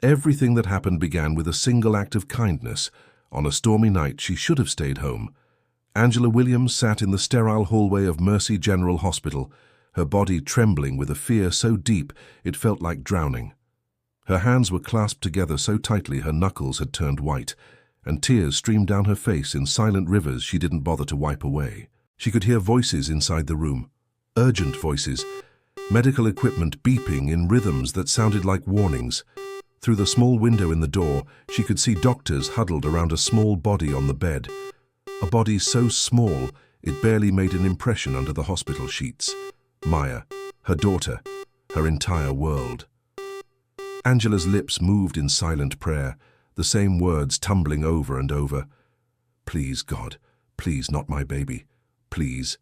Everything that happened began with a single act of kindness. On a stormy night, she should have stayed home. Angela Williams sat in the sterile hallway of Mercy General Hospital, her body trembling with a fear so deep it felt like drowning. Her hands were clasped together so tightly her knuckles had turned white, and tears streamed down her face in silent rivers she didn't bother to wipe away. She could hear voices inside the room, urgent voices, medical equipment beeping in rhythms that sounded like warnings. Through the small window in the door, she could see doctors huddled around a small body on the bed. A body so small it barely made an impression under the hospital sheets. Maya, her daughter, her entire world. Angela's lips moved in silent prayer, the same words tumbling over and over. Please, God, please, not my baby, please.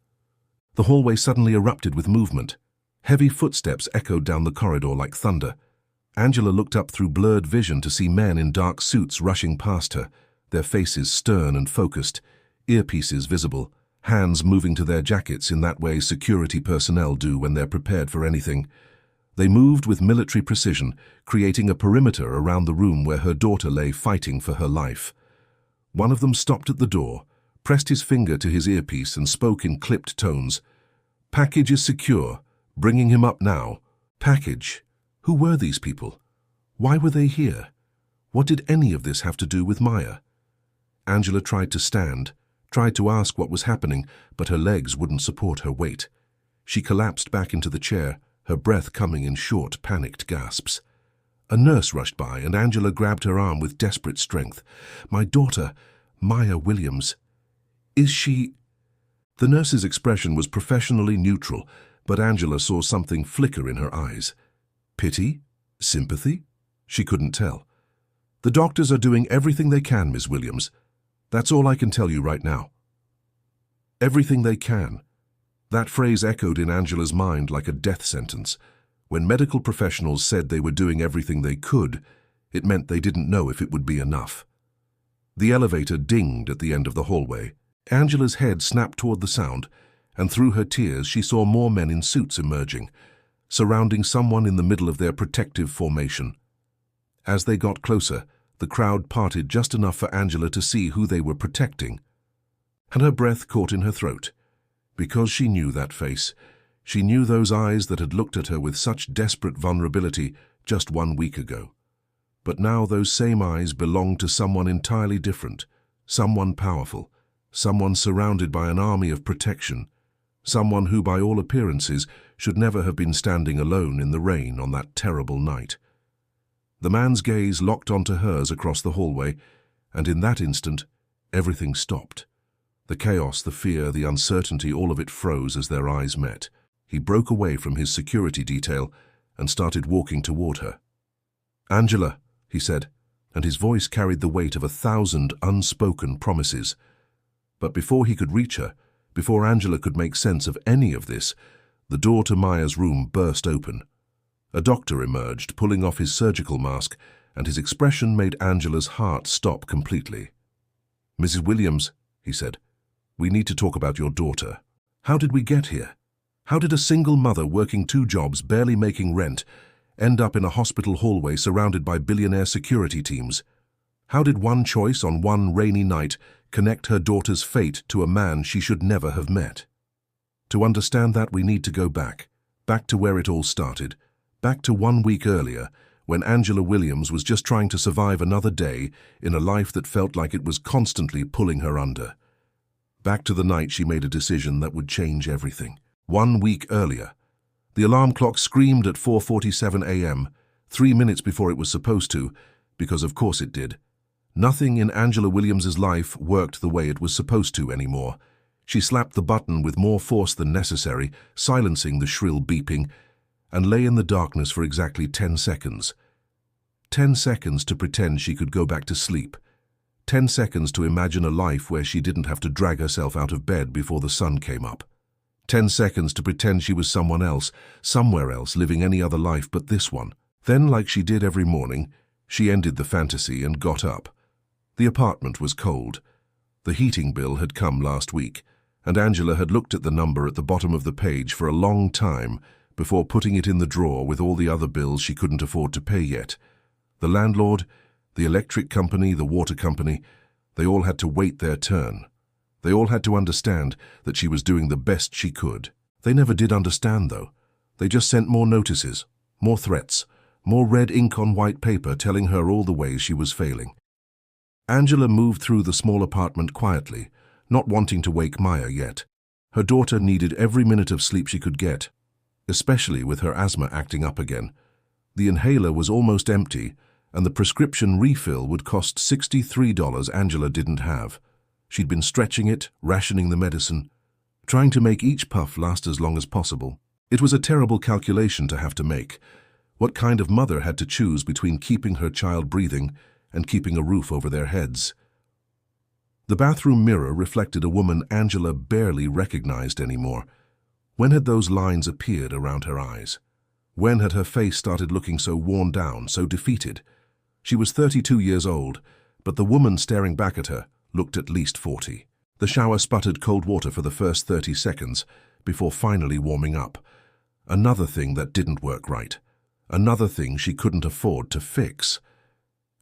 The hallway suddenly erupted with movement. Heavy footsteps echoed down the corridor like thunder. Angela looked up through blurred vision to see men in dark suits rushing past her, their faces stern and focused, earpieces visible, hands moving to their jackets in that way security personnel do when they're prepared for anything. They moved with military precision, creating a perimeter around the room where her daughter lay fighting for her life. One of them stopped at the door, pressed his finger to his earpiece and spoke in clipped tones. "Package is secure. Bringing him up now." Package? Who were these people? Why were they here? What did any of this have to do with Maya? Angela tried to stand, tried to ask what was happening, but her legs wouldn't support her weight. She collapsed back into the chair, her breath coming in short, panicked gasps. A nurse rushed by, and Angela grabbed her arm with desperate strength. "My daughter, Maya Williams. Is she—" The nurse's expression was professionally neutral, but Angela saw something flicker in her eyes. Pity? Sympathy? She couldn't tell. "The doctors are doing everything they can, Ms. Williams. That's all I can tell you right now." Everything they can. That phrase echoed in Angela's mind like a death sentence. When medical professionals said they were doing everything they could, it meant they didn't know if it would be enough. The elevator dinged at the end of the hallway. Angela's head snapped toward the sound, and through her tears she saw more men in suits emerging, surrounding someone in the middle of their protective formation. As they got closer, the crowd parted just enough for Angela to see who they were protecting. And her breath caught in her throat. Because she knew that face. She knew those eyes that had looked at her with such desperate vulnerability just 1 week ago. But now those same eyes belonged to someone entirely different, someone powerful, someone surrounded by an army of protection, someone who, by all appearances, should never have been standing alone in the rain on that terrible night. The man's gaze locked onto hers across the hallway, and in that instant, everything stopped. The chaos, the fear, the uncertainty, all of it froze as their eyes met. He broke away from his security detail and started walking toward her. "Angela," he said, and his voice carried the weight of 1,000 unspoken promises. But before he could reach her, before Angela could make sense of any of this, the door to Maya's room burst open. A doctor emerged, pulling off his surgical mask, and his expression made Angela's heart stop completely. "Mrs. Williams," he said, "we need to talk about your daughter. How did we get here? How did a single mother working 2 jobs, barely making rent, end up in a hospital hallway surrounded by billionaire security teams? How did one choice on one rainy night connect her daughter's fate to a man she should never have met? To understand that, we need to go back to where it all started, back to 1 week earlier, when Angela Williams was just trying to survive another day in a life that felt like it was constantly pulling her under. Back to the night she made a decision that would change everything. 1 week earlier. The alarm clock screamed at 4:47 a.m., 3 minutes before it was supposed to, because of course it did. Nothing in Angela Williams's life worked the way it was supposed to anymore. She slapped the button with more force than necessary, silencing the shrill beeping, and lay in the darkness for exactly 10 seconds. 10 seconds to pretend she could go back to sleep. 10 seconds to imagine a life where she didn't have to drag herself out of bed before the sun came up. 10 seconds to pretend she was someone else, somewhere else, living any other life but this one. Then, like she did every morning, she ended the fantasy and got up. The apartment was cold. The heating bill had come last week, and Angela had looked at the number at the bottom of the page for a long time before putting it in the drawer with all the other bills she couldn't afford to pay yet. The landlord, the electric company, the water company, they all had to wait their turn. They all had to understand that she was doing the best she could. They never did understand, though. They just sent more notices, more threats, more red ink on white paper telling her all the ways she was failing. Angela moved through the small apartment quietly, not wanting to wake Maya yet. Her daughter needed every minute of sleep she could get, especially with her asthma acting up again. The inhaler was almost empty, and the prescription refill would cost $63 Angela didn't have. She'd been stretching it, rationing the medicine, trying to make each puff last as long as possible. It was a terrible calculation to have to make. What kind of mother had to choose between keeping her child breathing and keeping a roof over their heads? The bathroom mirror reflected a woman Angela barely recognized anymore. When had those lines appeared around her eyes? When had her face started looking so worn down, so defeated? She was 32 years old, but the woman staring back at her looked at least 40. The shower sputtered cold water for the first 30 seconds before finally warming up. Another thing that didn't work right. Another thing she couldn't afford to fix.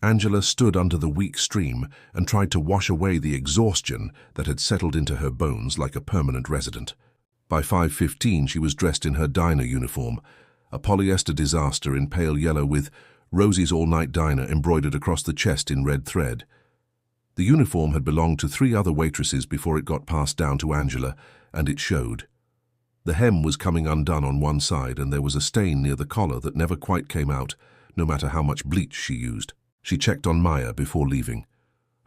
Angela stood under the weak stream and tried to wash away the exhaustion that had settled into her bones like a permanent resident. By 5:15 she was dressed in her diner uniform, a polyester disaster in pale yellow with Rosie's all-night diner embroidered across the chest in red thread. The uniform had belonged to 3 other waitresses before it got passed down to Angela, and it showed. The hem was coming undone on one side, and there was a stain near the collar that never quite came out, no matter how much bleach she used. She checked on Maya before leaving.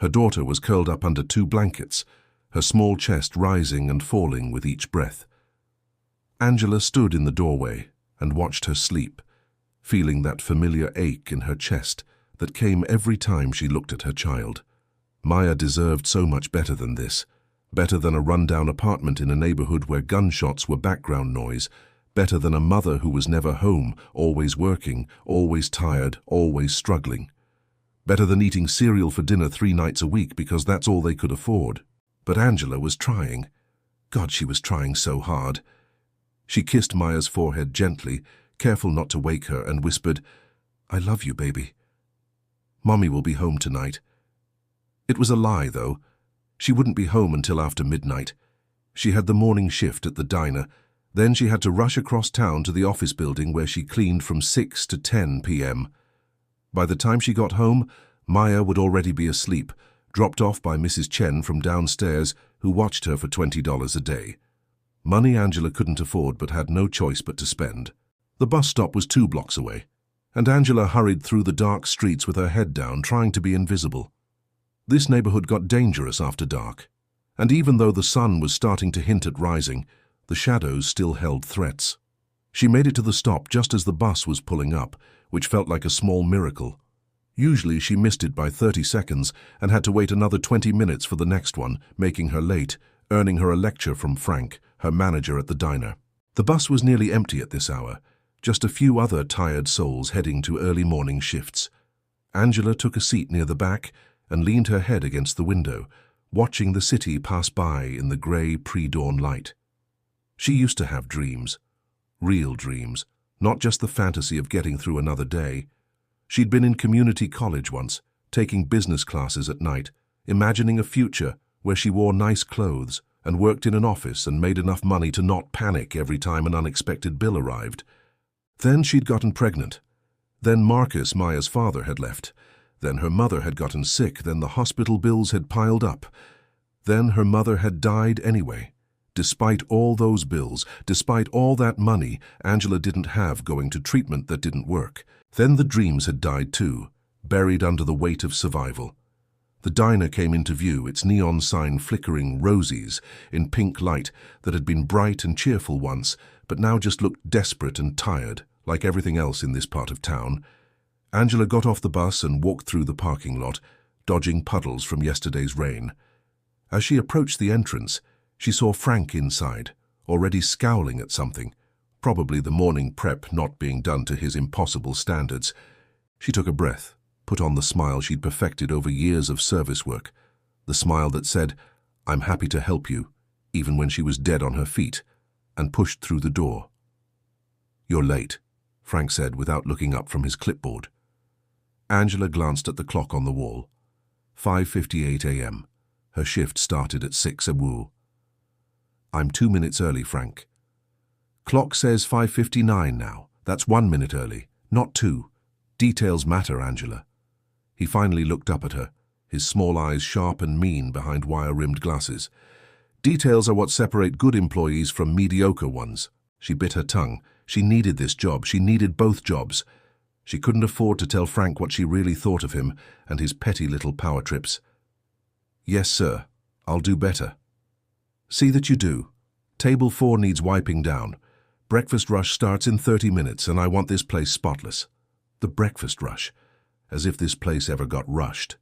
Her daughter was curled up under 2 blankets, her small chest rising and falling with each breath. Angela stood in the doorway and watched her sleep, feeling that familiar ache in her chest that came every time she looked at her child. Maya deserved so much better than this, better than a rundown apartment in a neighborhood where gunshots were background noise, better than a mother who was never home, always working, always tired, always struggling. Better than eating cereal for dinner 3 nights a week because that's all they could afford. But Angela was trying. God, she was trying so hard. She kissed Maya's forehead gently, careful not to wake her, and whispered, "I love you, baby. Mommy will be home tonight." It was a lie, though. She wouldn't be home until after midnight. She had the morning shift at the diner. Then she had to rush across town to the office building where she cleaned from 6 to 10 p.m. By the time she got home, Maya would already be asleep, dropped off by Mrs. Chen from downstairs, who watched her for $20 a day. Money Angela couldn't afford but had no choice but to spend. The bus stop was 2 blocks away, and Angela hurried through the dark streets with her head down, trying to be invisible. This neighborhood got dangerous after dark, and even though the sun was starting to hint at rising, the shadows still held threats. She made it to the stop just as the bus was pulling up, which felt like a small miracle. Usually she missed it by 30 seconds and had to wait another 20 minutes for the next one, making her late, earning her a lecture from Frank, her manager at the diner. The bus was nearly empty at this hour, just a few other tired souls heading to early morning shifts. Angela took a seat near the back and leaned her head against the window, watching the city pass by in the grey pre-dawn light. She used to have dreams, real dreams, not just the fantasy of getting through another day. She'd been in community college once, taking business classes at night, imagining a future where she wore nice clothes and worked in an office and made enough money to not panic every time an unexpected bill arrived. Then she'd gotten pregnant. Then Marcus, Maya's father, had left. Then her mother had gotten sick. Then the hospital bills had piled up. Then her mother had died anyway. Despite all those bills, despite all that money Angela didn't have going to treatment that didn't work. Then the dreams had died too, buried under the weight of survival. The diner came into view, its neon sign flickering rosies in pink light that had been bright and cheerful once, but now just looked desperate and tired, like everything else in this part of town. Angela got off the bus and walked through the parking lot, dodging puddles from yesterday's rain. As she approached the entrance, she saw Frank inside, already scowling at something, probably the morning prep not being done to his impossible standards. She took a breath, put on the smile she'd perfected over years of service work, the smile that said, "I'm happy to help you," even when she was dead on her feet, and pushed through the door. "You're late," Frank said without looking up from his clipboard. Angela glanced at the clock on the wall. 5:58 a.m. Her shift started at 6 a.m. I'm 2 minutes early, Frank. Clock says 5:59 now. That's 1 minute early, not 2. Details matter, Angela. He finally looked up at her, his small eyes sharp and mean behind wire-rimmed glasses. Details are what separate good employees from mediocre ones. She bit her tongue. She needed this job. She needed both jobs. She couldn't afford to tell Frank what she really thought of him and his petty little power trips. Yes, sir. I'll do better. See that you do. Table 4 needs wiping down. Breakfast rush starts in 30 minutes and I want this place spotless. The breakfast rush. As if this place ever got rushed.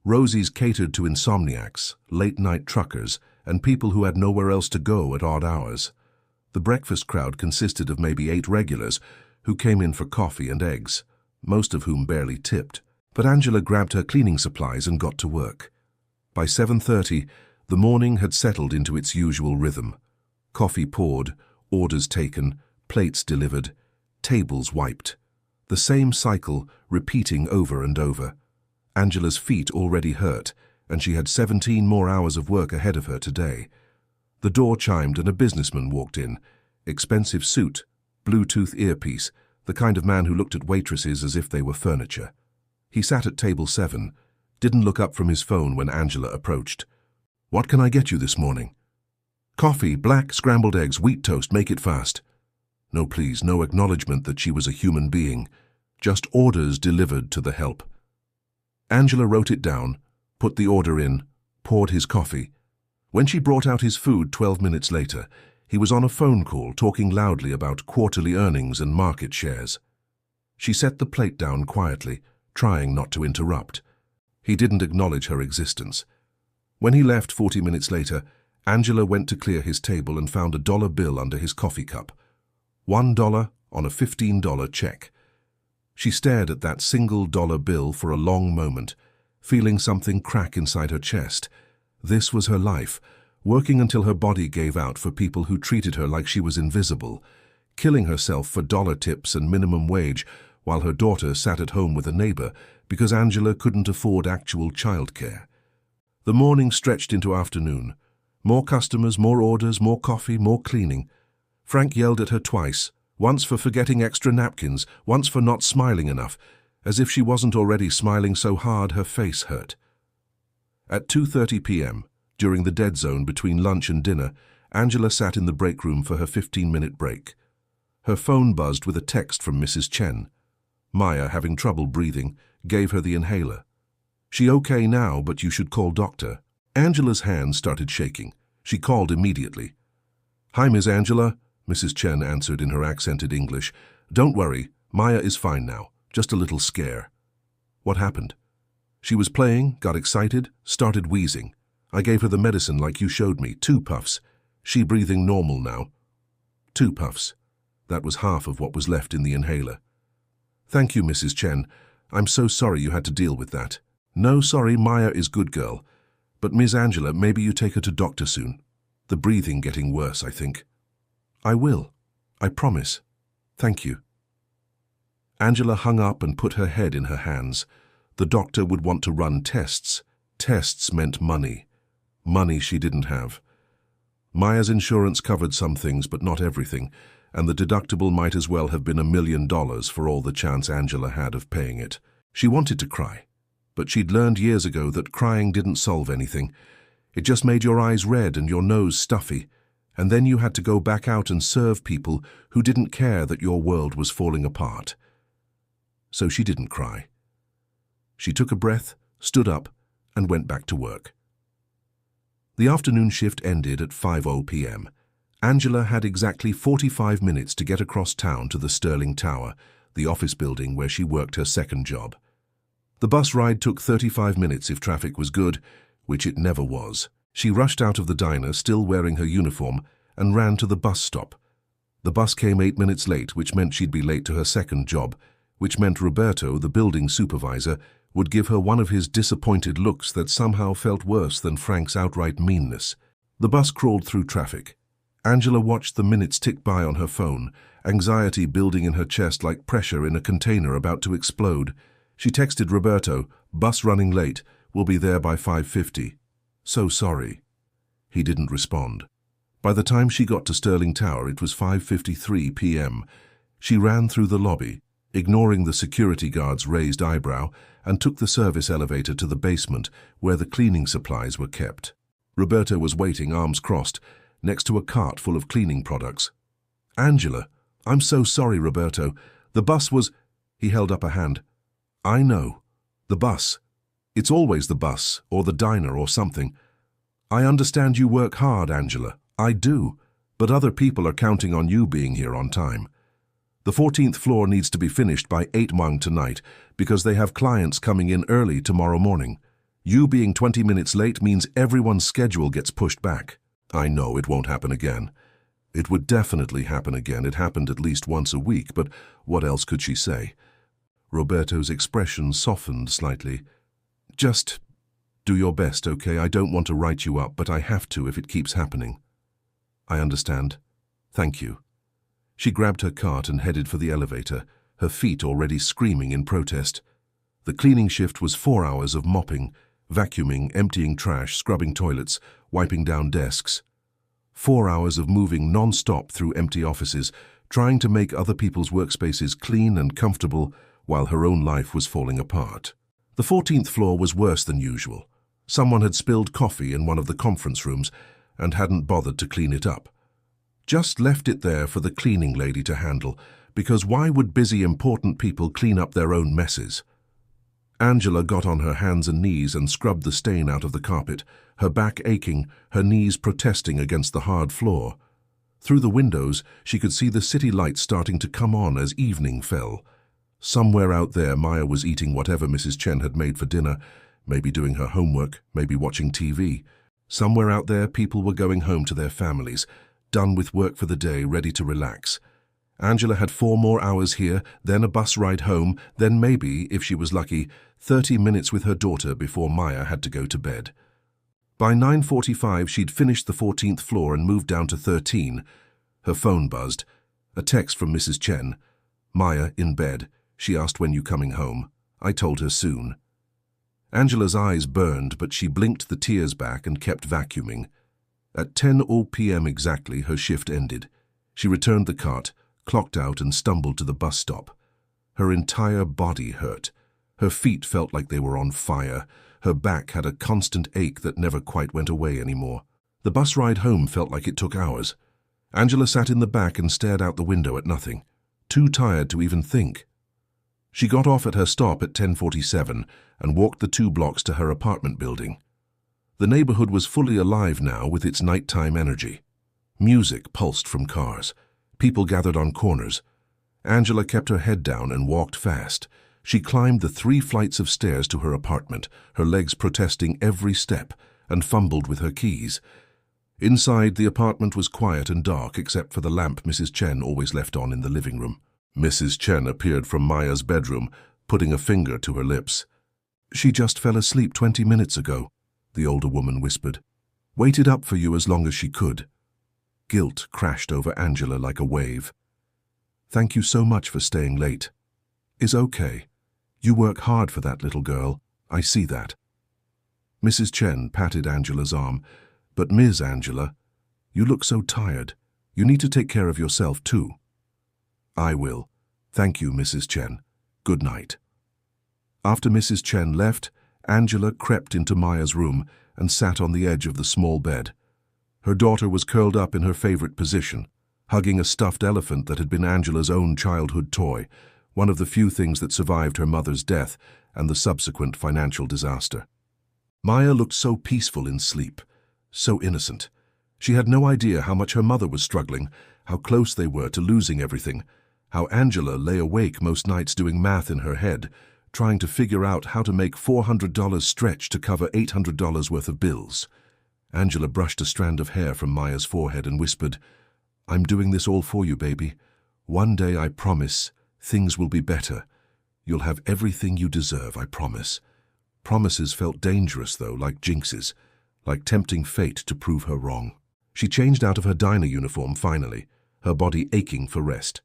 Rosie's catered to insomniacs, late-night truckers, and people who had nowhere else to go at odd hours. The breakfast crowd consisted of maybe 8 regulars who came in for coffee and eggs, most of whom barely tipped. But Angela grabbed her cleaning supplies and got to work. By 7:30, the morning had settled into its usual rhythm. Coffee poured, orders taken, plates delivered, tables wiped. The same cycle repeating over and over. Angela's feet already hurt, and she had 17 more hours of work ahead of her today. The door chimed and a businessman walked in. Expensive suit, Bluetooth earpiece, the kind of man who looked at waitresses as if they were furniture. He sat at table 7, didn't look up from his phone when Angela approached. What can I get you this morning? Coffee, black, scrambled eggs, wheat toast, make it fast. No, please, no acknowledgement that she was a human being. Just orders delivered to the help. Angela wrote it down, put the order in, poured his coffee. When she brought out his food 12 minutes later, he was on a phone call talking loudly about quarterly earnings and market shares. She set the plate down quietly, trying not to interrupt. He didn't acknowledge her existence. When he left 40 minutes later, Angela went to clear his table and found a dollar bill under his coffee cup. $1 on a $15 check. She stared at that single dollar bill for a long moment, feeling something crack inside her chest. This was her life, working until her body gave out for people who treated her like she was invisible, killing herself for dollar tips and minimum wage while her daughter sat at home with a neighbor because Angela couldn't afford actual childcare. The morning stretched into afternoon. More customers, more orders, more coffee, more cleaning. Frank yelled at her twice, once for forgetting extra napkins, once for not smiling enough, as if she wasn't already smiling so hard her face hurt. At 2:30 p.m., during the dead zone between lunch and dinner, Angela sat in the break room for her 15-minute break. Her phone buzzed with a text from Mrs. Chen. Maya, having trouble breathing, gave her the inhaler. She okay now, but you should call doctor. Angela's hands started shaking. She called immediately. Hi, Miss Angela, Mrs. Chen answered in her accented English. Don't worry, Maya is fine now, just a little scare. What happened? She was playing, got excited, started wheezing. I gave her the medicine like you showed me, 2 puffs. She breathing normal now. 2 puffs. That was half of what was left in the inhaler. Thank you, Mrs. Chen. I'm so sorry you had to deal with that. No, sorry, Maya is good girl. But Miss Angela, maybe you take her to doctor soon. The breathing getting worse, I think. I will. I promise. Thank you. Angela hung up and put her head in her hands. The doctor would want to run tests. Tests meant money. Money she didn't have. Maya's insurance covered some things, but not everything, and the deductible might as well have been $1 million for all the chance Angela had of paying it. She wanted to cry, but she'd learned years ago that crying didn't solve anything. It just made your eyes red and your nose stuffy, and then you had to go back out and serve people who didn't care that your world was falling apart. So she didn't cry. She took a breath, stood up, and went back to work. The afternoon shift ended at 5:00 p.m. Angela had exactly 45 minutes to get across town to the Sterling Tower, the office building where she worked her second job. The bus ride took 35 minutes if traffic was good, which it never was. She rushed out of the diner, still wearing her uniform, and ran to the bus stop. The bus came 8 minutes late, which meant she'd be late to her second job, which meant Roberto, the building supervisor, would give her one of his disappointed looks that somehow felt worse than Frank's outright meanness. The bus crawled through traffic. Angela watched the minutes tick by on her phone, anxiety building in her chest like pressure in a container about to explode. She texted Roberto, "Bus running late, will be there by 5:50. So sorry." He didn't respond. By the time she got to Sterling Tower, it was 5:53 p.m. She ran through the lobby, ignoring the security guard's raised eyebrow, and took the service elevator to the basement where the cleaning supplies were kept. Roberto was waiting, arms crossed, next to a cart full of cleaning products. "Angela, I'm so sorry, Roberto. The bus was—" He held up a hand. "I know. The bus. It's always the bus, or the diner, or something. I understand you work hard, Angela. I do. But other people are counting on you being here on time. The 14th floor needs to be finished by 8 tonight because they have clients coming in early tomorrow morning. You being 20 minutes late means everyone's schedule gets pushed back. I know it won't happen again." It would definitely happen again. It happened at least once a week, but what else could she say? Roberto's expression softened slightly. "Just do your best, okay? I don't want to write you up, but I have to if it keeps happening." "I understand. Thank you." She grabbed her cart and headed for the elevator, her feet already screaming in protest. The cleaning shift was 4 hours of mopping, vacuuming, emptying trash, scrubbing toilets, wiping down desks. 4 hours of moving non-stop through empty offices, trying to make other people's workspaces clean and comfortable while her own life was falling apart. The 14th floor was worse than usual. Someone had spilled coffee in one of the conference rooms and hadn't bothered to clean it up. Just left it there for the cleaning lady to handle, because why would busy, important people clean up their own messes? Angela got on her hands and knees and scrubbed the stain out of the carpet, her back aching, her knees protesting against the hard floor. Through the windows, she could see the city lights starting to come on as evening fell. Somewhere out there, Maya was eating whatever Mrs. Chen had made for dinner, maybe doing her homework, maybe watching TV. Somewhere out there, people were going home to their families, done with work for the day, ready to relax. Angela had 4 more hours here, then a bus ride home, then maybe, if she was lucky, 30 minutes with her daughter before Maya had to go to bed. By 9:45, she'd finished the 14th floor and moved down to 13. Her phone buzzed. A text from Mrs. Chen. "Maya, in bed. She asked when you coming home. I told her soon." Angela's eyes burned, but she blinked the tears back and kept vacuuming. At 10 p.m. exactly, her shift ended. She returned the cart, clocked out and stumbled to the bus stop. Her entire body hurt. Her feet felt like they were on fire. Her back had a constant ache that never quite went away anymore. The bus ride home felt like it took hours. Angela sat in the back and stared out the window at nothing, too tired to even think. She got off at her stop at 10:47 and walked the 2 blocks to her apartment building. The neighborhood was fully alive now with its nighttime energy. Music pulsed from cars. People gathered on corners. Angela kept her head down and walked fast. She climbed the 3 flights of stairs to her apartment, her legs protesting every step, and fumbled with her keys. Inside, the apartment was quiet and dark except for the lamp Mrs. Chen always left on in the living room. Mrs. Chen appeared from Maya's bedroom, putting a finger to her lips. "She just fell asleep 20 minutes ago," the older woman whispered. "Waited up for you as long as she could." Guilt crashed over Angela like a wave. "Thank you so much for staying late. Is okay. You work hard for that little girl. I see that." Mrs. Chen patted Angela's arm. "But Ms. Angela, you look so tired. You need to take care of yourself too." "I will. Thank you, Mrs. Chen. Good night." After Mrs. Chen left, Angela crept into Maya's room and sat on the edge of the small bed. Her daughter was curled up in her favorite position, hugging a stuffed elephant that had been Angela's own childhood toy, one of the few things that survived her mother's death and the subsequent financial disaster. Maya looked so peaceful in sleep, so innocent. She had no idea how much her mother was struggling, how close they were to losing everything, how Angela lay awake most nights doing math in her head, trying to figure out how to make $400 stretch to cover $800 worth of bills. Angela brushed a strand of hair from Maya's forehead and whispered, "I'm doing this all for you, baby. One day, I promise, things will be better. You'll have everything you deserve, I promise." Promises felt dangerous, though, like jinxes, like tempting fate to prove her wrong. She changed out of her diner uniform finally, her body aching for rest.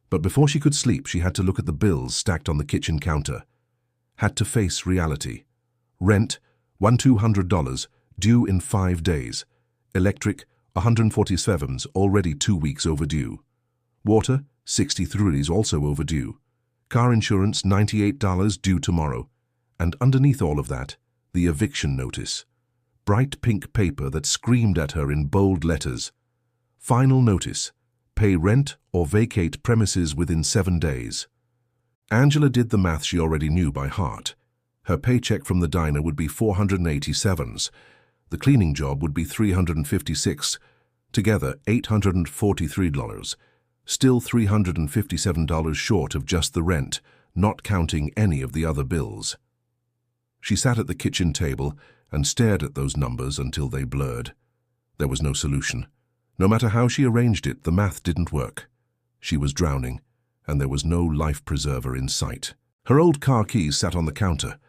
But before she could sleep, she had to look at the bills stacked on the kitchen counter. had to face reality. Rent, $1,200, due in 5 days. Electric, 147s, already 2 weeks overdue. Water, 63s, also overdue. Car insurance, $98, due tomorrow. And underneath all of that, the eviction notice. Bright pink paper that screamed at her in bold letters. Final notice. Pay rent or vacate premises within 7 days. Angela did the math she already knew by heart. Her paycheck from the diner would be $487s. The cleaning job would be $356. Together, $843. Still $357 short of just the rent, not counting any of the other bills. She sat at the kitchen table and stared at those numbers until they blurred. There was no solution. No matter how she arranged it, the math didn't work. She was drowning, and there was no life preserver in sight. Her old car keys sat on the counter.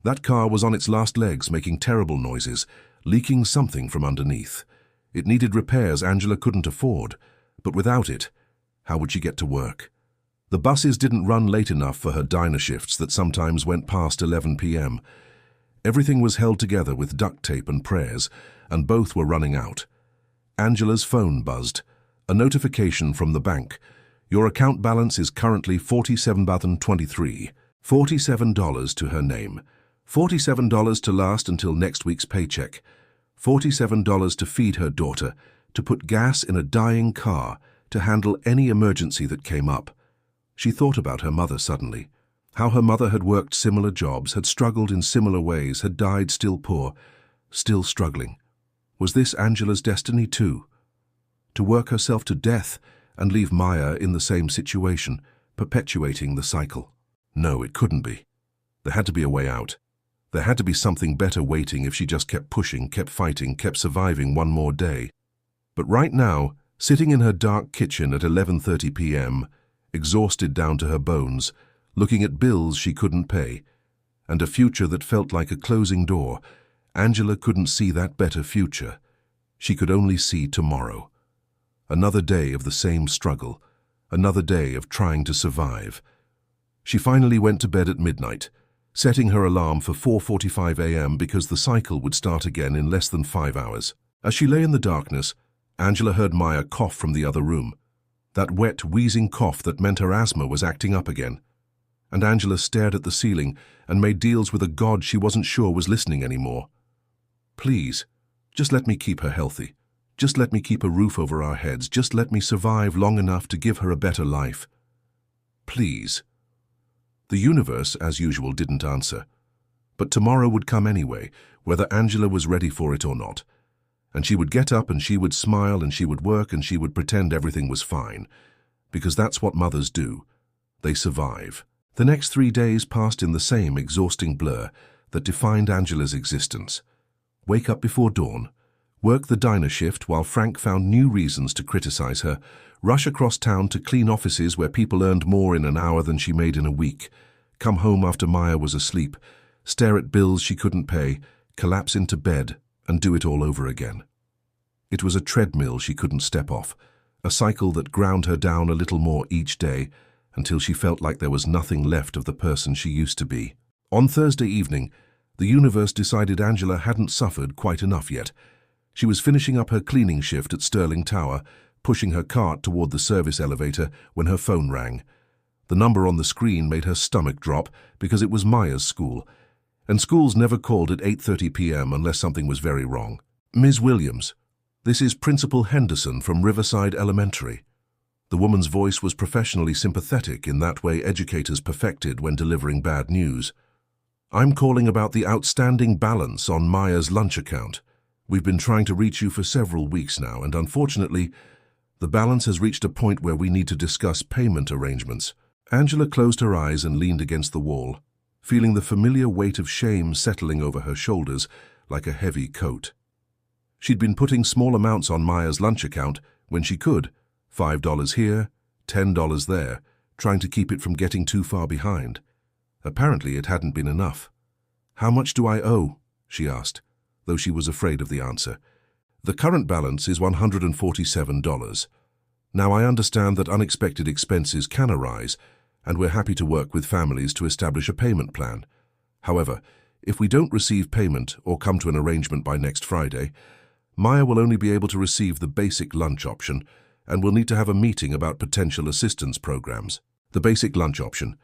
That car was on its last legs, making terrible noises, leaking something from underneath. It needed repairs Angela couldn't afford, but without it, how would she get to work? The buses didn't run late enough for her diner shifts that sometimes went past 11 p.m. Everything was held together with duct tape and prayers, and both were running out. Angela's phone buzzed. A notification from the bank. Your account balance is currently $47.23. $47 to her name. $47 to last until next week's paycheck. $47 to feed her daughter, to put gas in a dying car, to handle any emergency that came up. She thought about her mother suddenly. How her mother had worked similar jobs, had struggled in similar ways, had died still poor, still struggling. Was this Angela's destiny too? To work herself to death and leave Maya in the same situation, perpetuating the cycle? No, it couldn't be. There had to be a way out. There had to be something better waiting if she just kept pushing, kept fighting, kept surviving one more day. But right now, sitting in her dark kitchen at 11:30 p.m., exhausted down to her bones, looking at bills she couldn't pay, and a future that felt like a closing door, Angela couldn't see that better future. She could only see tomorrow. Another day of the same struggle, another day of trying to survive. She finally went to bed at midnight, setting her alarm for 4:45 a.m. because the cycle would start again in less than 5 hours. As she lay in the darkness, Angela heard Maya cough from the other room. That wet, wheezing cough that meant her asthma was acting up again. And Angela stared at the ceiling and made deals with a God she wasn't sure was listening anymore. Please, just let me keep her healthy. Just let me keep a roof over our heads. Just let me survive long enough to give her a better life. Please. The universe, as usual, didn't answer. But tomorrow would come anyway, whether Angela was ready for it or not. And she would get up and she would smile and she would work and she would pretend everything was fine. Because that's what mothers do. They survive. The next 3 days passed in the same exhausting blur that defined Angela's existence. Wake up before dawn, work the diner shift while Frank found new reasons to criticize her, rush across town to clean offices where people earned more in an hour than she made in a week, come home after Maya was asleep, stare at bills she couldn't pay, collapse into bed, and do it all over again. It was a treadmill she couldn't step off, a cycle that ground her down a little more each day until she felt like there was nothing left of the person she used to be. On Thursday evening, the universe decided Angela hadn't suffered quite enough yet. She was finishing up her cleaning shift at Sterling Tower, pushing her cart toward the service elevator when her phone rang. The number on the screen made her stomach drop because it was Maya's school, and schools never called at 8:30 p.m. unless something was very wrong. Ms. Williams, this is Principal Henderson from Riverside Elementary. The woman's voice was professionally sympathetic in that way educators perfected when delivering bad news. I'm calling about the outstanding balance on Maya's lunch account. We've been trying to reach you for several weeks now, and unfortunately, the balance has reached a point where we need to discuss payment arrangements. Angela closed her eyes and leaned against the wall, feeling the familiar weight of shame settling over her shoulders like a heavy coat. She'd been putting small amounts on Maya's lunch account when she could, $5 here, $10 there, trying to keep it from getting too far behind. Apparently it hadn't been enough. How much do I owe? She asked, though she was afraid of the answer. The current balance is $147. Now I understand that unexpected expenses can arise, and we're happy to work with families to establish a payment plan. However, if we don't receive payment or come to an arrangement by next Friday, Maya will only be able to receive the basic lunch option and will need to have a meeting about potential assistance programs. The basic lunch option.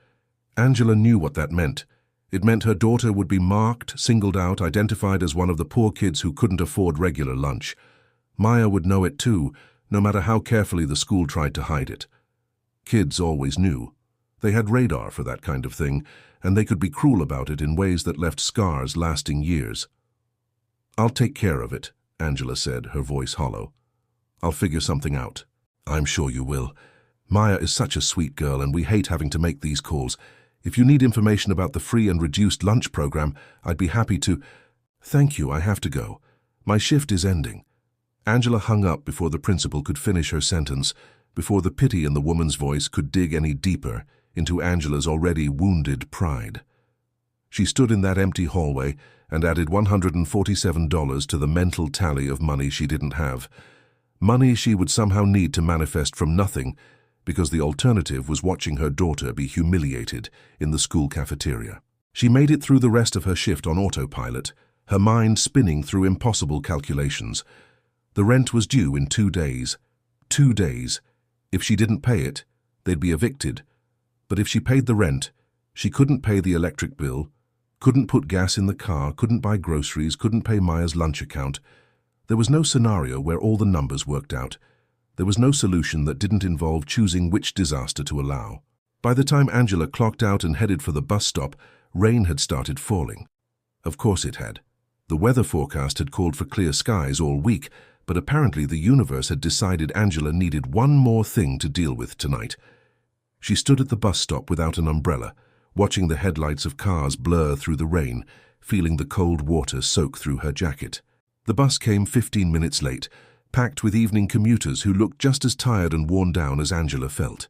Angela knew what that meant. It meant her daughter would be marked, singled out, identified as one of the poor kids who couldn't afford regular lunch. Maya would know it too, no matter how carefully the school tried to hide it. Kids always knew. They had radar for that kind of thing, and they could be cruel about it in ways that left scars lasting years. "I'll take care of it," Angela said, her voice hollow. "I'll figure something out." "I'm sure you will. Maya is such a sweet girl, and we hate having to make these calls. If you need information about the free and reduced lunch program, I'd be happy to—" "Thank you, I have to go. My shift is ending." Angela hung up before the principal could finish her sentence, before the pity in the woman's voice could dig any deeper into Angela's already wounded pride. She stood in that empty hallway and added $147 to the mental tally of money she didn't have. Money she would somehow need to manifest from nothing, because the alternative was watching her daughter be humiliated in the school cafeteria. She made it through the rest of her shift on autopilot, her mind spinning through impossible calculations. The rent was due in 2 days. 2 days. If she didn't pay it, they'd be evicted. But if she paid the rent, she couldn't pay the electric bill, couldn't put gas in the car, couldn't buy groceries, couldn't pay Maya's lunch account. There was no scenario where all the numbers worked out. There was no solution that didn't involve choosing which disaster to allow. By the time Angela clocked out and headed for the bus stop, rain had started falling. Of course it had. The weather forecast had called for clear skies all week, but apparently the universe had decided Angela needed one more thing to deal with tonight. She stood at the bus stop without an umbrella, watching the headlights of cars blur through the rain, feeling the cold water soak through her jacket. The bus came 15 minutes late, packed with evening commuters who looked just as tired and worn down as Angela felt.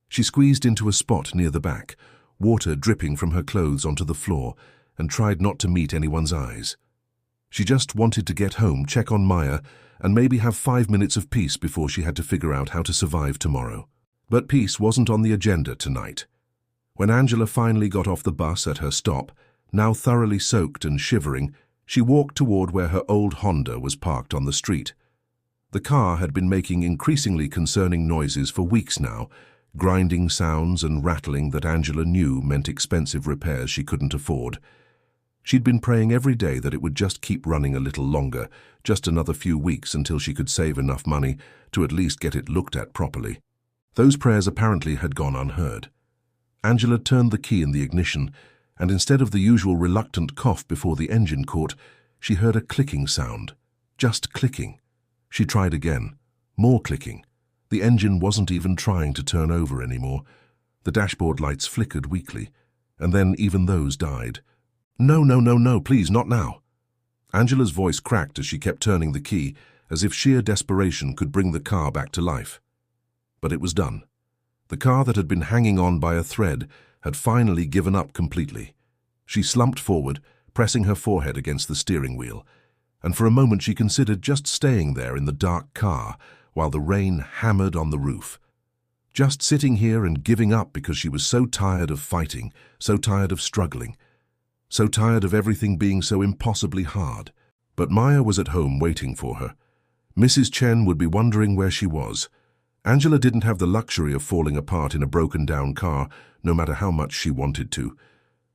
She squeezed into a spot near the back, water dripping from her clothes onto the floor, and tried not to meet anyone's eyes. She just wanted to get home, check on Maya, and maybe have 5 minutes of peace before she had to figure out how to survive tomorrow. But peace wasn't on the agenda tonight. When Angela finally got off the bus at her stop, now thoroughly soaked and shivering, she walked toward where her old Honda was parked on the street. The car had been making increasingly concerning noises for weeks now, grinding sounds and rattling that Angela knew meant expensive repairs she couldn't afford. She'd been praying every day that it would just keep running a little longer, just another few weeks until she could save enough money to at least get it looked at properly. Those prayers apparently had gone unheard. Angela turned the key in the ignition, and instead of the usual reluctant cough before the engine caught, she heard a clicking sound. Just clicking. She tried again. More clicking. The engine wasn't even trying to turn over anymore. The dashboard lights flickered weakly, and then even those died. "No, no, no, no, please, not now." Angela's voice cracked as she kept turning the key, as if sheer desperation could bring the car back to life. But it was done. The car that had been hanging on by a thread had finally given up completely. She slumped forward, pressing her forehead against the steering wheel, and for a moment she considered just staying there in the dark car while the rain hammered on the roof. Just sitting here and giving up because she was so tired of fighting, so tired of struggling, so tired of everything being so impossibly hard. But Maya was at home waiting for her. Mrs. Chen would be wondering where she was. Angela didn't have the luxury of falling apart in a broken-down car, no matter how much she wanted to.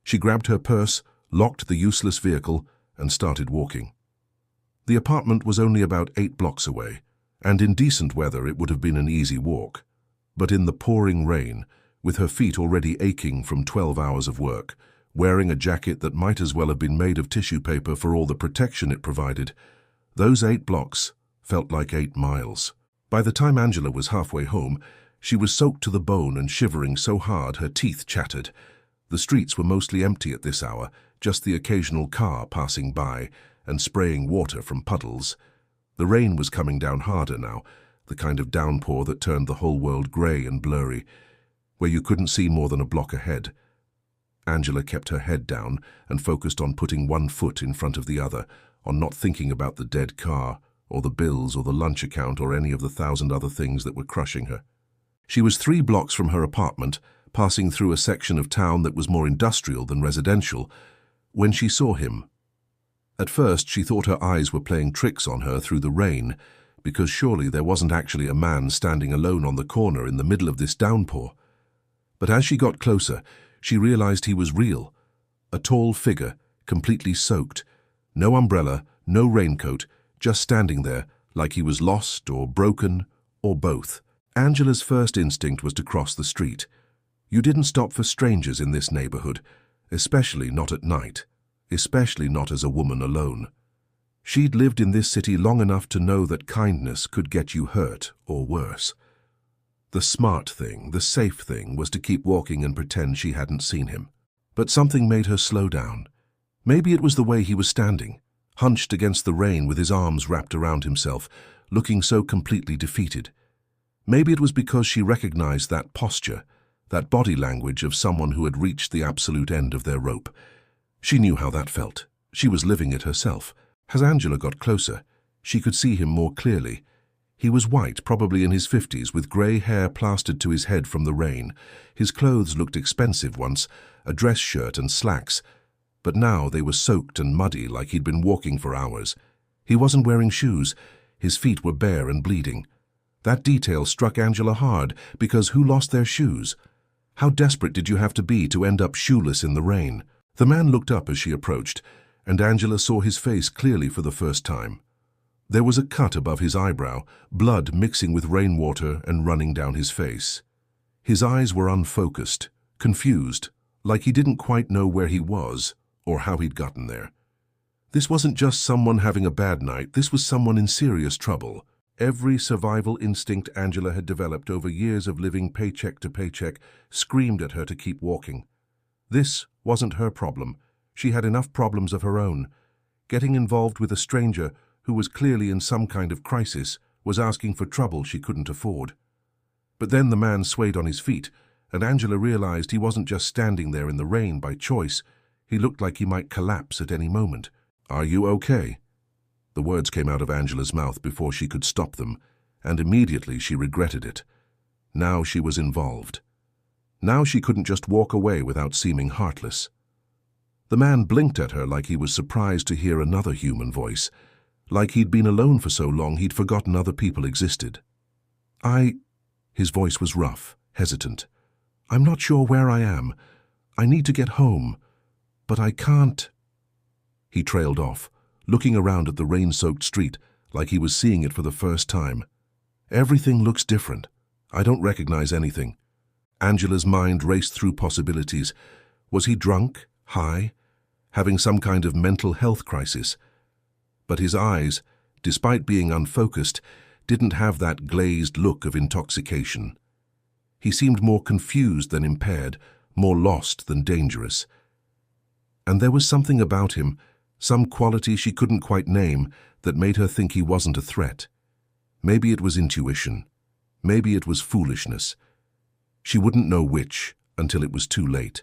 She grabbed her purse, locked the useless vehicle, and started walking. The apartment was only about 8 blocks away, and in decent weather it would have been an easy walk. But in the pouring rain, with her feet already aching from 12 hours of work, wearing a jacket that might as well have been made of tissue paper for all the protection it provided, those 8 blocks felt like 8 miles. By the time Angela was halfway home, she was soaked to the bone and shivering so hard her teeth chattered. The streets were mostly empty at this hour, just the occasional car passing by and spraying water from puddles. The rain was coming down harder now, the kind of downpour that turned the whole world grey and blurry, where you couldn't see more than a block ahead. Angela kept her head down and focused on putting one foot in front of the other, on not thinking about the dead car, or the bills, or the lunch account, or any of the 1,000 other things that were crushing her. She was 3 blocks from her apartment, passing through a section of town that was more industrial than residential, when she saw him. At first, she thought her eyes were playing tricks on her through the rain, because surely there wasn't actually a man standing alone on the corner in the middle of this downpour. But as she got closer, she realized he was real. A tall figure, completely soaked. No umbrella, no raincoat, just standing there, like he was lost or broken, or both. Angela's first instinct was to cross the street. You didn't stop for strangers in this neighborhood, especially not at night, especially not as a woman alone. She'd lived in this city long enough to know that kindness could get you hurt or worse. The smart thing, the safe thing, was to keep walking and pretend she hadn't seen him. But something made her slow down. Maybe it was the way he was standing, hunched against the rain with his arms wrapped around himself, looking so completely defeated. Maybe it was because she recognized that posture, that body language of someone who had reached the absolute end of their rope. She knew how that felt. She was living it herself. As Angela got closer, she could see him more clearly. He was white, probably in his 50s, with grey hair plastered to his head from the rain. His clothes looked expensive once, a dress shirt and slacks, but now they were soaked and muddy like he'd been walking for hours. He wasn't wearing shoes. His feet were bare and bleeding. That detail struck Angela hard, because who lost their shoes? How desperate did you have to be to end up shoeless in the rain? The man looked up as she approached, and Angela saw his face clearly for the first time. There was a cut above his eyebrow, blood mixing with rainwater and running down his face. His eyes were unfocused, confused, like he didn't quite know where he was or how he'd gotten there. This wasn't just someone having a bad night, this was someone in serious trouble. Every survival instinct Angela had developed over years of living paycheck to paycheck screamed at her to keep walking. This wasn't her problem. She had enough problems of her own. Getting involved with a stranger who was clearly in some kind of crisis was asking for trouble she couldn't afford. But then the man swayed on his feet, and Angela realized he wasn't just standing there in the rain by choice. He looked like he might collapse at any moment. "Are you okay?" The words came out of Angela's mouth before she could stop them, and immediately she regretted it. Now she was involved. Now she couldn't just walk away without seeming heartless. The man blinked at her like he was surprised to hear another human voice. Like he'd been alone for so long he'd forgotten other people existed. His voice was rough, hesitant. "I'm not sure where I am. I need to get home, but I can't." He trailed off, looking around at the rain-soaked street like he was seeing it for the first time. "Everything looks different. I don't recognize anything." Angela's mind raced through possibilities. Was he drunk, high, having some kind of mental health crisis? But his eyes, despite being unfocused, didn't have that glazed look of intoxication. He seemed more confused than impaired, more lost than dangerous. And there was something about him, some quality she couldn't quite name, that made her think he wasn't a threat. Maybe it was intuition. Maybe it was foolishness. She wouldn't know which until it was too late.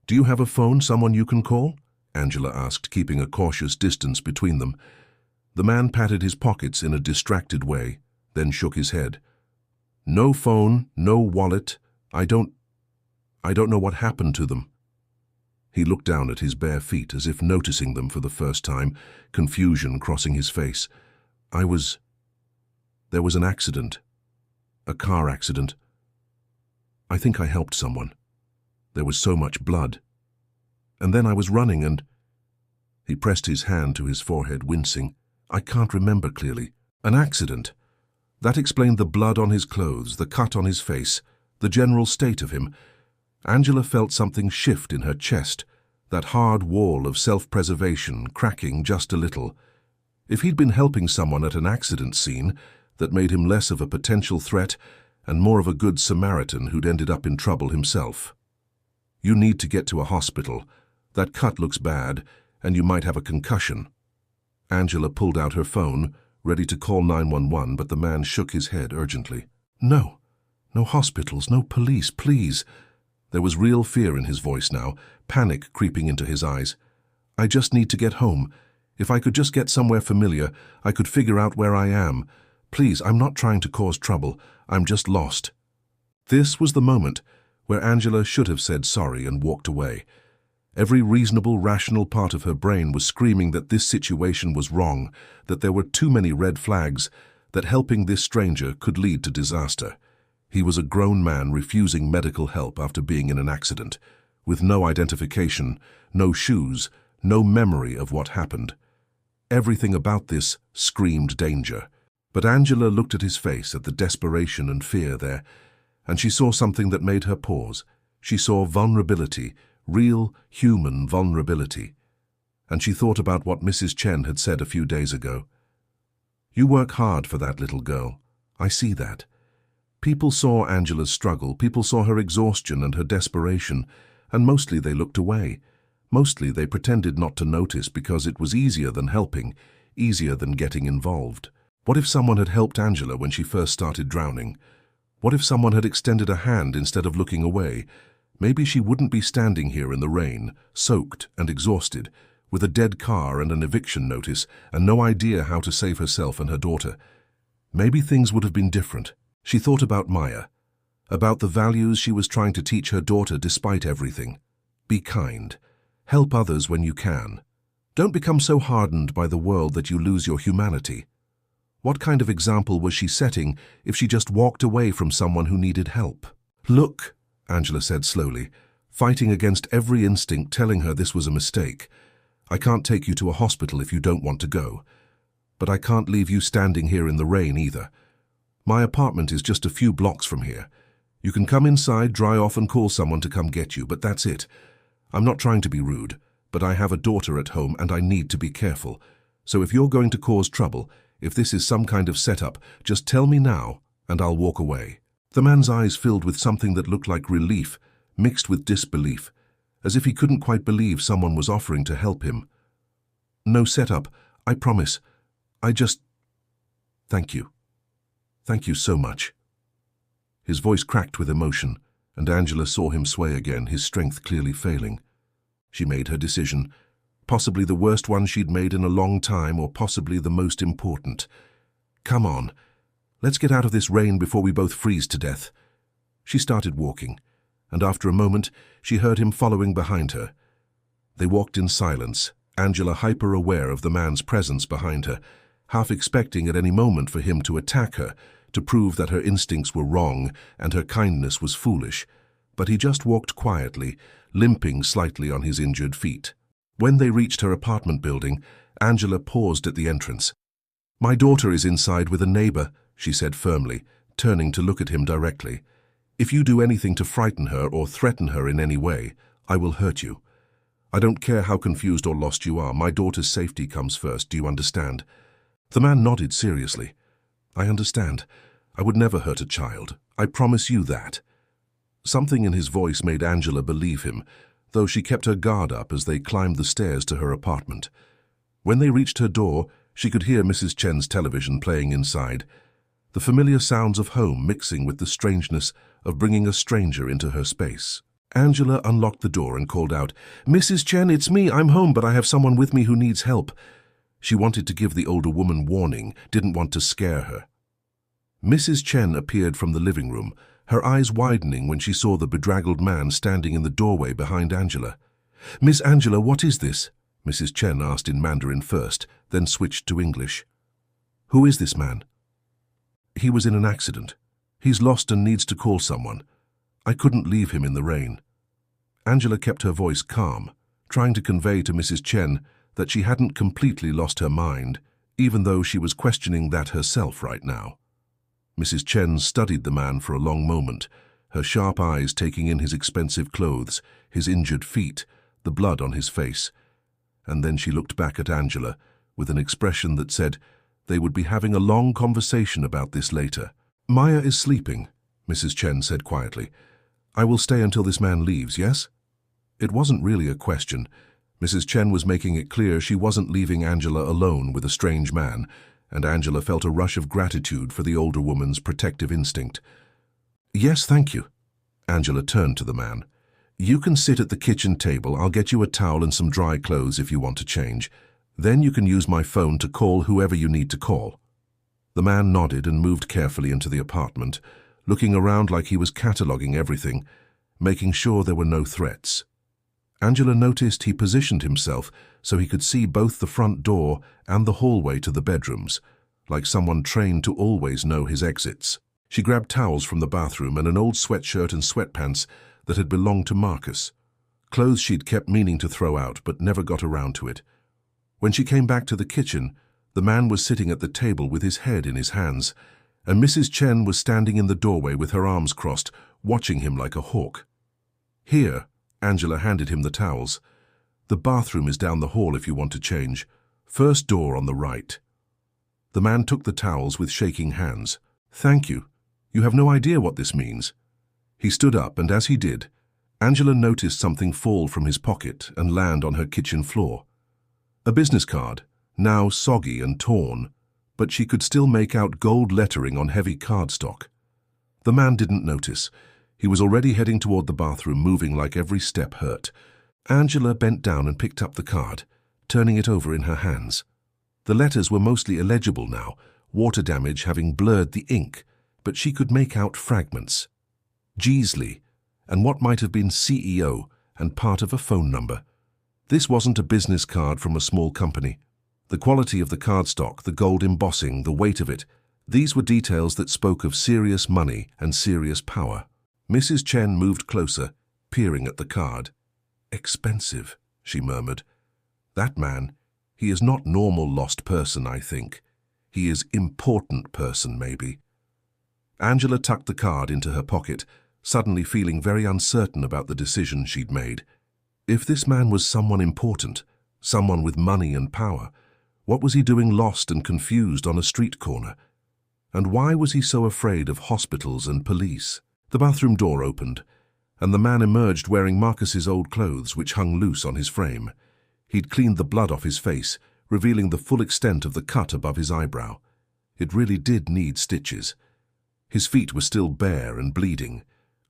"Do you have a phone, someone you can call?" Angela asked, keeping a cautious distance between them. The man patted his pockets in a distracted way, then shook his head. "No phone, no wallet. I don't know what happened to them." He looked down at his bare feet as if noticing them for the first time, confusion crossing his face. There was an accident. A car accident. I think I helped someone. There was so much blood. And then I was running and—" He pressed his hand to his forehead, wincing. "I can't remember clearly. An accident. That explained the blood on his clothes, the cut on his face, the general state of him." Angela felt something shift in her chest, that hard wall of self-preservation cracking just a little. If he'd been helping someone at an accident scene, that made him less of a potential threat and more of a good Samaritan who'd ended up in trouble himself. "You need to get to a hospital. That cut looks bad, and you might have a concussion." Angela pulled out her phone, ready to call 911, but the man shook his head urgently. "No. No hospitals, no police, please." There was real fear in his voice now, panic creeping into his eyes. "I just need to get home. If I could just get somewhere familiar, I could figure out where I am. Please, I'm not trying to cause trouble. I'm just lost." This was the moment where Angela should have said sorry and walked away. Every reasonable, rational part of her brain was screaming that this situation was wrong, that there were too many red flags, that helping this stranger could lead to disaster. He was a grown man refusing medical help after being in an accident, with no identification, no shoes, no memory of what happened. Everything about this screamed danger. But Angela looked at his face, at the desperation and fear there, and she saw something that made her pause. She saw vulnerability, real human vulnerability. And she thought about what Mrs. Chen had said a few days ago. "You work hard for that little girl. I see that." People saw Angela's struggle, people saw her exhaustion and her desperation, and mostly they looked away. Mostly they pretended not to notice because it was easier than helping, easier than getting involved. What if someone had helped Angela when she first started drowning? What if someone had extended a hand instead of looking away? Maybe she wouldn't be standing here in the rain, soaked and exhausted, with a dead car and an eviction notice, and no idea how to save herself and her daughter. Maybe things would have been different. She thought about Maya, about the values she was trying to teach her daughter despite everything. Be kind. Help others when you can. Don't become so hardened by the world that you lose your humanity. What kind of example was she setting if she just walked away from someone who needed help? "Look," Angela said slowly, fighting against every instinct telling her this was a mistake. "I can't take you to a hospital if you don't want to go. But I can't leave you standing here in the rain either. My apartment is just a few blocks from here. You can come inside, dry off and call someone to come get you, but that's it. I'm not trying to be rude, but I have a daughter at home and I need to be careful. So if you're going to cause trouble, if this is some kind of setup, just tell me now and I'll walk away." The man's eyes filled with something that looked like relief, mixed with disbelief, as if he couldn't quite believe someone was offering to help him. "No setup, I promise. I just... Thank you. Thank you so much." His voice cracked with emotion, and Angela saw him sway again, his strength clearly failing. She made her decision, possibly the worst one she'd made in a long time, or possibly the most important. "Come on, let's get out of this rain before we both freeze to death." She started walking, and after a moment she heard him following behind her. They walked in silence, Angela hyper-aware of the man's presence behind her, half expecting at any moment for him to attack her, to prove that her instincts were wrong and her kindness was foolish. But he just walked quietly, limping slightly on his injured feet. When they reached her apartment building, Angela paused at the entrance. "My daughter is inside with a neighbor," she said firmly, turning to look at him directly. "If you do anything to frighten her or threaten her in any way, I will hurt you. I don't care how confused or lost you are. My daughter's safety comes first, do you understand?" The man nodded seriously. "I understand. I would never hurt a child. I promise you that." Something in his voice made Angela believe him, though she kept her guard up as they climbed the stairs to her apartment. When they reached her door, she could hear Mrs. Chen's television playing inside, the familiar sounds of home mixing with the strangeness of bringing a stranger into her space. Angela unlocked the door and called out, "Mrs. Chen, it's me. I'm home, but I have someone with me who needs help." She wanted to give the older woman warning, didn't want to scare her. Mrs. Chen appeared from the living room, her eyes widening when she saw the bedraggled man standing in the doorway behind Angela. "Miss Angela, what is this?" Mrs. Chen asked in Mandarin first, then switched to English. "Who is this man?" "He was in an accident. He's lost and needs to call someone. I couldn't leave him in the rain." Angela kept her voice calm, trying to convey to Mrs. Chen that she hadn't completely lost her mind, even though she was questioning that herself right now. Mrs. Chen studied the man for a long moment, her sharp eyes taking in his expensive clothes, his injured feet, the blood on his face. And then she looked back at Angela with an expression that said they would be having a long conversation about this later. "Maya is sleeping," Mrs. Chen said quietly. "I will stay until this man leaves, yes?" It wasn't really a question. Mrs. Chen was making it clear she wasn't leaving Angela alone with a strange man, and Angela felt a rush of gratitude for the older woman's protective instinct. "Yes, thank you." Angela turned to the man. "You can sit at the kitchen table. I'll get you a towel and some dry clothes if you want to change. Then you can use my phone to call whoever you need to call." The man nodded and moved carefully into the apartment, looking around like he was cataloguing everything, making sure there were no threats. Angela noticed he positioned himself so he could see both the front door and the hallway to the bedrooms, like someone trained to always know his exits. She grabbed towels from the bathroom and an old sweatshirt and sweatpants that had belonged to Marcus, clothes she'd kept meaning to throw out but never got around to it. When she came back to the kitchen, the man was sitting at the table with his head in his hands, and Mrs. Chen was standing in the doorway with her arms crossed, watching him like a hawk. "Here," Angela handed him the towels. "The bathroom is down the hall if you want to change. First door on the right." The man took the towels with shaking hands. "Thank you. You have no idea what this means." He stood up, and as he did, Angela noticed something fall from his pocket and land on her kitchen floor. A business card, now soggy and torn, but she could still make out gold lettering on heavy cardstock. The man didn't notice. He was already heading toward the bathroom, moving like every step hurt. Angela bent down and picked up the card, turning it over in her hands. The letters were mostly illegible now, water damage having blurred the ink, but she could make out fragments. Jeasley, and what might have been CEO and part of a phone number. This wasn't a business card from a small company. The quality of the cardstock, the gold embossing, the weight of it, these were details that spoke of serious money and serious power. Mrs. Chen moved closer, peering at the card. "Expensive," she murmured. "That man, he is not normal lost person, I think. He is important person, maybe." Angela tucked the card into her pocket, suddenly feeling very uncertain about the decision she'd made. If this man was someone important, someone with money and power, what was he doing lost and confused on a street corner? And why was he so afraid of hospitals and police? The bathroom door opened, and the man emerged wearing Marcus's old clothes, which hung loose on his frame. He'd cleaned the blood off his face, revealing the full extent of the cut above his eyebrow. It really did need stitches. His feet were still bare and bleeding,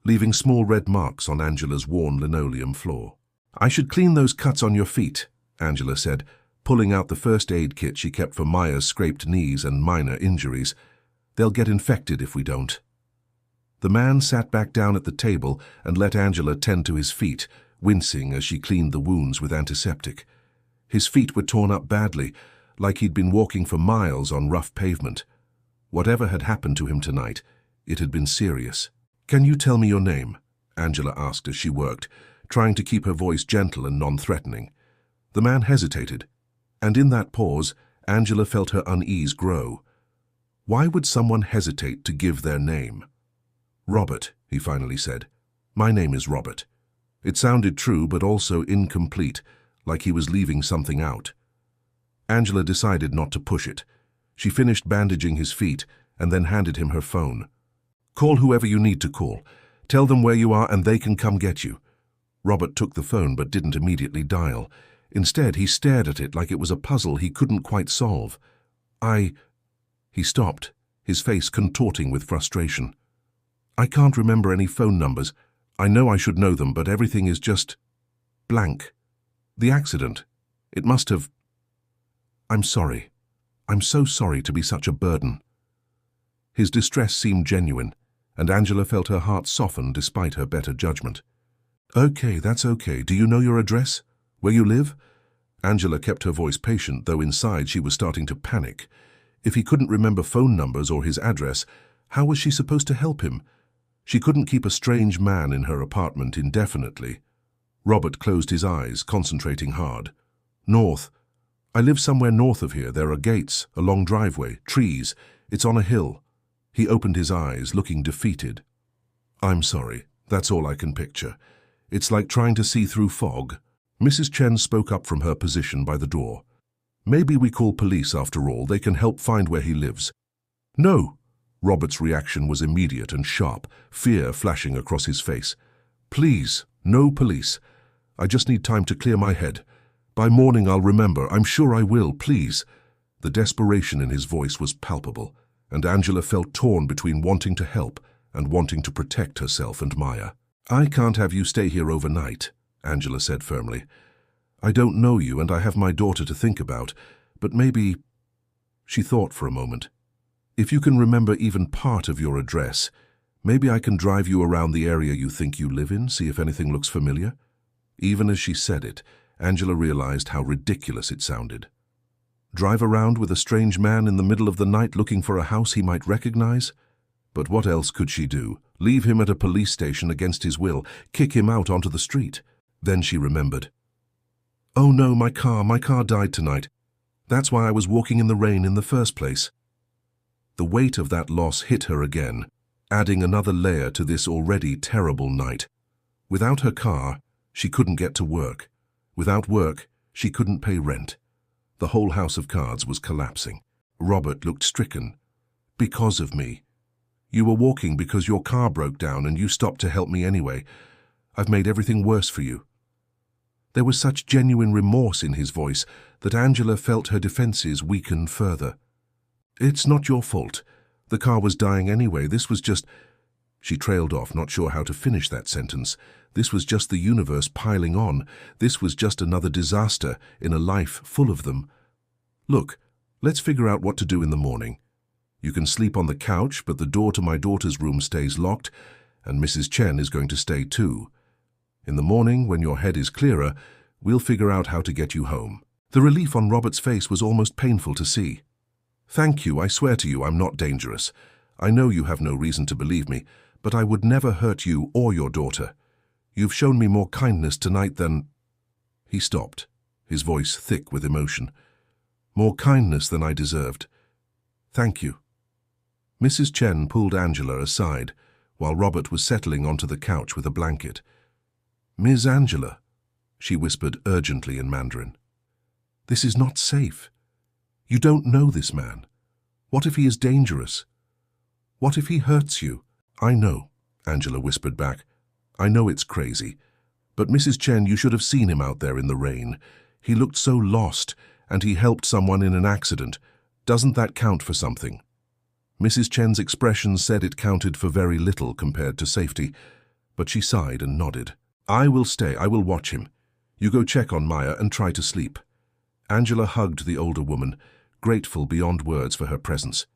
leaving small red marks on Angela's worn linoleum floor. "I should clean those cuts on your feet," Angela said, pulling out the first aid kit she kept for Maya's scraped knees and minor injuries. "They'll get infected if we don't." The man sat back down at the table and let Angela tend to his feet, wincing as she cleaned the wounds with antiseptic. His feet were torn up badly, like he'd been walking for miles on rough pavement. Whatever had happened to him tonight, it had been serious. "Can you tell me your name?" Angela asked as she worked, trying to keep her voice gentle and non-threatening. The man hesitated, and in that pause, Angela felt her unease grow. Why would someone hesitate to give their name? "Robert," he finally said. "My name is Robert." It sounded true, but also incomplete, like he was leaving something out. Angela decided not to push it. She finished bandaging his feet and then handed him her phone. "Call whoever you need to call. Tell them where you are and they can come get you." Robert took the phone but didn't immediately dial. Instead, he stared at it like it was a puzzle he couldn't quite solve. He stopped, his face contorting with frustration. "I can't remember any phone numbers. I know I should know them, but everything is just blank. The accident. It must have... I'm sorry. I'm so sorry to be such a burden." His distress seemed genuine, and Angela felt her heart soften despite her better judgment. "Okay, that's okay. Do you know your address? Where you live?" Angela kept her voice patient, though inside she was starting to panic. If he couldn't remember phone numbers or his address, how was she supposed to help him? She couldn't keep a strange man in her apartment indefinitely. Robert closed his eyes, concentrating hard. "North. I live somewhere north of here. There are gates, a long driveway, trees. It's on a hill." He opened his eyes, looking defeated. "I'm sorry. That's all I can picture. It's like trying to see through fog." Mrs. Chen spoke up from her position by the door. "Maybe we call police after all. They can help find where he lives." "No!" Robert's reaction was immediate and sharp, fear flashing across his face. "Please, no police. I just need time to clear my head. By morning I'll remember. I'm sure I will, please." The desperation in his voice was palpable, and Angela felt torn between wanting to help and wanting to protect herself and Maya. "I can't have you stay here overnight," Angela said firmly. "I don't know you and I have my daughter to think about, but maybe..." She thought for a moment. "If you can remember even part of your address, maybe I can drive you around the area you think you live in, see if anything looks familiar." Even as she said it, Angela realized how ridiculous it sounded. Drive around with a strange man in the middle of the night looking for a house he might recognize? But what else could she do? Leave him at a police station against his will? Kick him out onto the street? Then she remembered. Oh no, my car died tonight. That's why I was walking in the rain in the first place. The weight of that loss hit her again, adding another layer to this already terrible night. Without her car, she couldn't get to work. Without work, she couldn't pay rent. The whole house of cards was collapsing. Robert looked stricken. Because of me. You were walking because your car broke down and you stopped to help me anyway. I've made everything worse for you. There was such genuine remorse in his voice that Angela felt her defenses weaken further. It's not your fault. The car was dying anyway. This was just... She trailed off, not sure how to finish that sentence. This was just the universe piling on. This was just another disaster in a life full of them. Look, let's figure out what to do in the morning. You can sleep on the couch, but the door to my daughter's room stays locked, and Mrs. Chen is going to stay too. In the morning, when your head is clearer, we'll figure out how to get you home. The relief on Robert's face was almost painful to see. Thank you, I swear to you I'm not dangerous. I know you have no reason to believe me, but I would never hurt you or your daughter. You've shown me more kindness tonight than... He stopped, his voice thick with emotion. More kindness than I deserved. Thank you. Mrs. Chen pulled Angela aside, while Robert was settling onto the couch with a blanket. Ms. Angela, she whispered urgently in Mandarin. This is not safe. You don't know this man. What if he is dangerous? What if he hurts you? I know, Angela whispered back. I know it's crazy. But Mrs. Chen, you should have seen him out there in the rain. He looked so lost, and he helped someone in an accident. Doesn't that count for something? Mrs. Chen's expression said it counted for very little compared to safety, but she sighed and nodded. I will stay. I will watch him. You go check on Maya and try to sleep. Angela hugged the older woman, grateful beyond words for her presence.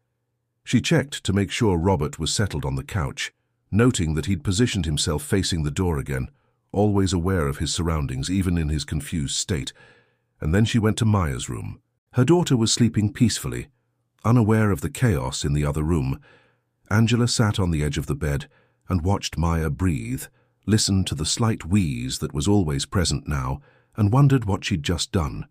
She checked to make sure Robert was settled on the couch, noting that he'd positioned himself facing the door again, always aware of his surroundings even in his confused state, and then she went to Maya's room. Her daughter was sleeping peacefully, unaware of the chaos in the other room. Angela sat on the edge of the bed and watched Maya breathe, listened to the slight wheeze that was always present now, and wondered what she'd just done.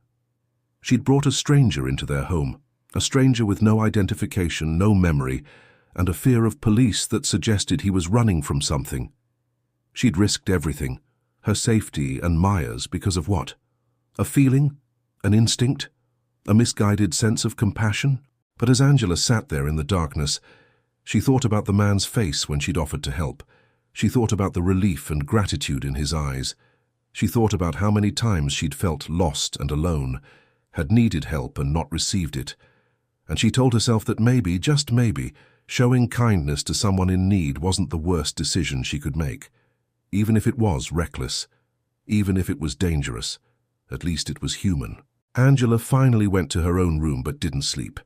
She'd brought a stranger into their home, a stranger with no identification, no memory, and a fear of police that suggested he was running from something. She'd risked everything, her safety and Maya's, because of what? A feeling? An instinct? A misguided sense of compassion? But as Angela sat there in the darkness, she thought about the man's face when she'd offered to help. She thought about the relief and gratitude in his eyes. She thought about how many times she'd felt lost and alone, had needed help and not received it. And she told herself that maybe, just maybe, showing kindness to someone in need wasn't the worst decision she could make. Even if it was reckless, even if it was dangerous, at least it was human. Angela finally went to her own room but didn't sleep.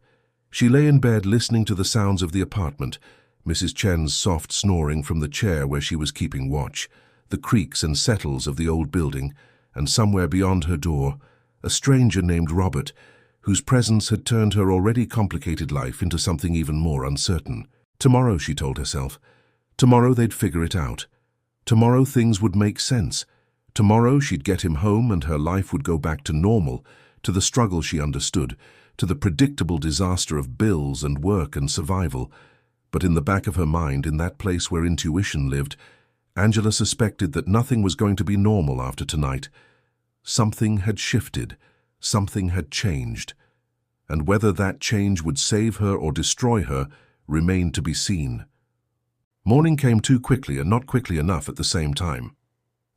She lay in bed listening to the sounds of the apartment, Mrs. Chen's soft snoring from the chair where she was keeping watch, the creaks and settles of the old building, and somewhere beyond her door, a stranger named Robert, whose presence had turned her already complicated life into something even more uncertain. Tomorrow, she told herself. Tomorrow they'd figure it out. Tomorrow things would make sense. Tomorrow she'd get him home and her life would go back to normal, to the struggle she understood, to the predictable disaster of bills and work and survival. But in the back of her mind, in that place where intuition lived, Angela suspected that nothing was going to be normal after tonight. Something had shifted, something had changed, and whether that change would save her or destroy her remained to be seen. Morning came too quickly and not quickly enough at the same time.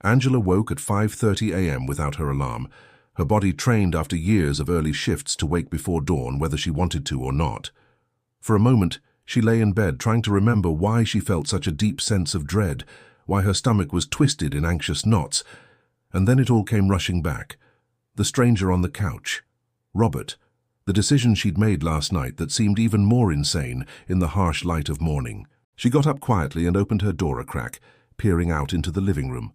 Angela woke at 5:30 a.m. without her alarm, her body trained after years of early shifts to wake before dawn whether she wanted to or not. For a moment, she lay in bed trying to remember why she felt such a deep sense of dread, why her stomach was twisted in anxious knots, and then it all came rushing back. The stranger on the couch. Robert. The decision she'd made last night that seemed even more insane in the harsh light of morning. She got up quietly and opened her door a crack, peering out into the living room.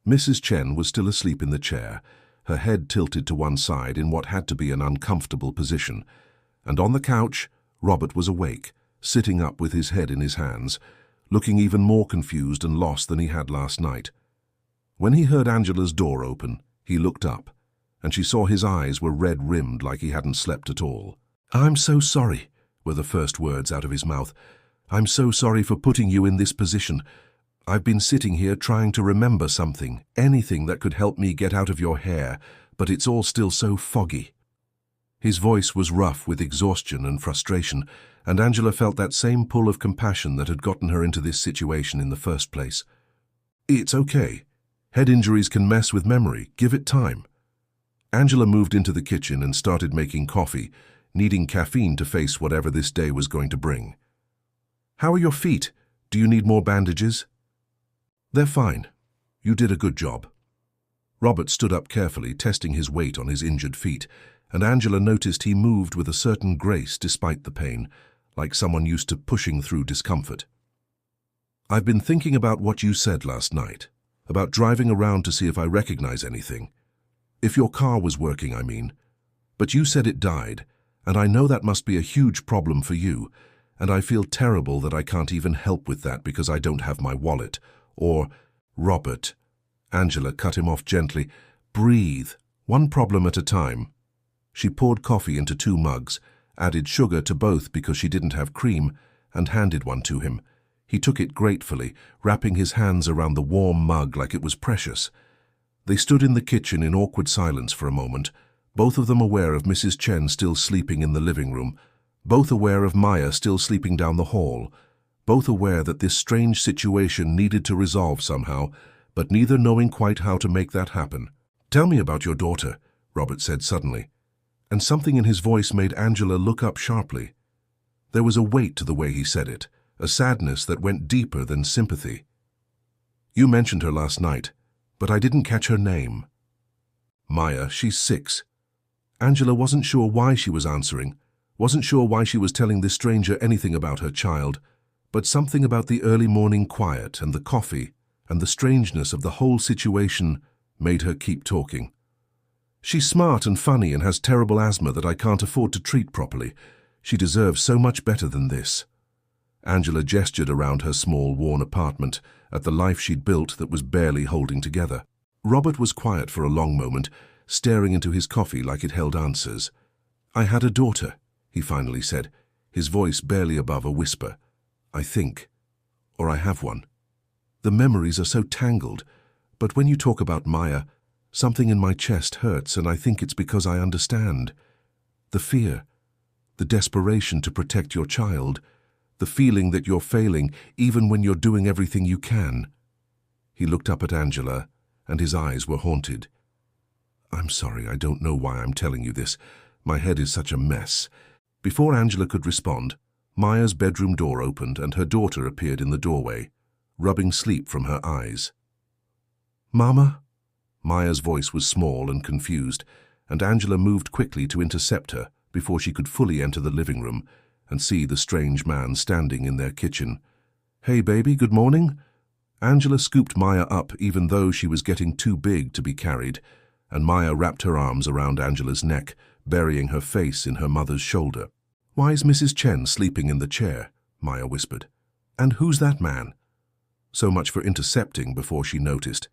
Mrs. Chen was still asleep in the chair, her head tilted to one side in what had to be an uncomfortable position, and on the couch, Robert was awake, sitting up with his head in his hands, looking even more confused and lost than he had last night. When he heard Angela's door open, he looked up, and she saw his eyes were red-rimmed like he hadn't slept at all. "I'm so sorry," were the first words out of his mouth. "I'm so sorry for putting you in this position. I've been sitting here trying to remember something, anything that could help me get out of your hair, but it's all still so foggy." His voice was rough with exhaustion and frustration, and Angela felt that same pull of compassion that had gotten her into this situation in the first place. "It's okay. Head injuries can mess with memory. Give it time." Angela moved into the kitchen and started making coffee, needing caffeine to face whatever this day was going to bring. "How are your feet? Do you need more bandages?" "They're fine. You did a good job." Robert stood up carefully, testing his weight on his injured feet, and Angela noticed he moved with a certain grace despite the pain, like someone used to pushing through discomfort. "I've been thinking about what you said last night, about driving around to see if I recognize anything. If your car was working, I mean. But you said it died, and I know that must be a huge problem for you, and I feel terrible that I can't even help with that because I don't have my wallet. Or, Robert," Angela cut him off gently, "breathe, one problem at a time." She poured coffee into 2 mugs, added sugar to both because she didn't have cream, and handed one to him. He took it gratefully, wrapping his hands around the warm mug like it was precious. They stood in the kitchen in awkward silence for a moment, both of them aware of Mrs. Chen still sleeping in the living room, both aware of Maya still sleeping down the hall, both aware that this strange situation needed to resolve somehow, but neither knowing quite how to make that happen. "Tell me about your daughter," Robert said suddenly, and something in his voice made Angela look up sharply. There was a weight to the way he said it, a sadness that went deeper than sympathy. "You mentioned her last night, but I didn't catch her name." "Maya, she's 6. Angela wasn't sure why she was answering, wasn't sure why she was telling this stranger anything about her child, but something about the early morning quiet and the coffee and the strangeness of the whole situation made her keep talking. "She's smart and funny and has terrible asthma that I can't afford to treat properly. She deserves so much better than this." Angela gestured around her small, worn apartment at the life she'd built that was barely holding together. Robert was quiet for a long moment, staring into his coffee like it held answers. "I had a daughter," he finally said, his voice barely above a whisper. "I think. Or I have one. The memories are so tangled, but when you talk about Maya, something in my chest hurts, and I think it's because I understand. The fear, the desperation to protect your child, the feeling that you're failing even when you're doing everything you can." He looked up at Angela, and his eyes were haunted. "I'm sorry, I don't know why I'm telling you this. My head is such a mess." Before Angela could respond, Maya's bedroom door opened and her daughter appeared in the doorway, rubbing sleep from her eyes. "Mama?" Maya's voice was small and confused, and Angela moved quickly to intercept her before she could fully enter the living room and see the strange man standing in their kitchen. "Hey, baby, good morning?" Angela scooped Maya up even though she was getting too big to be carried, and Maya wrapped her arms around Angela's neck, burying her face in her mother's shoulder. "Why's Mrs. Chen sleeping in the chair?" Maya whispered. "And who's that man?" So much for intercepting before she noticed.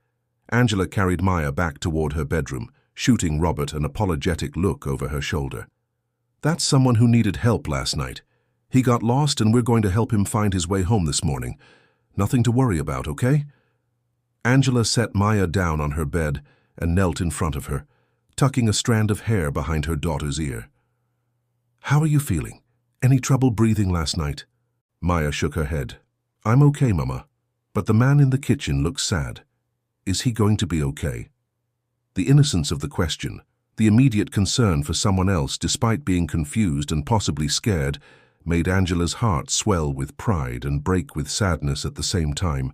Angela carried Maya back toward her bedroom, shooting Robert an apologetic look over her shoulder. "That's someone who needed help last night. He got lost and we're going to help him find his way home this morning. Nothing to worry about, okay?" Angela set Maya down on her bed and knelt in front of her, tucking a strand of hair behind her daughter's ear. "How are you feeling? Any trouble breathing last night?" Maya shook her head. "I'm okay, Mama, but the man in the kitchen looks sad. Is he going to be okay?" The innocence of the question, the immediate concern for someone else despite being confused and possibly scared, made Angela's heart swell with pride and break with sadness at the same time.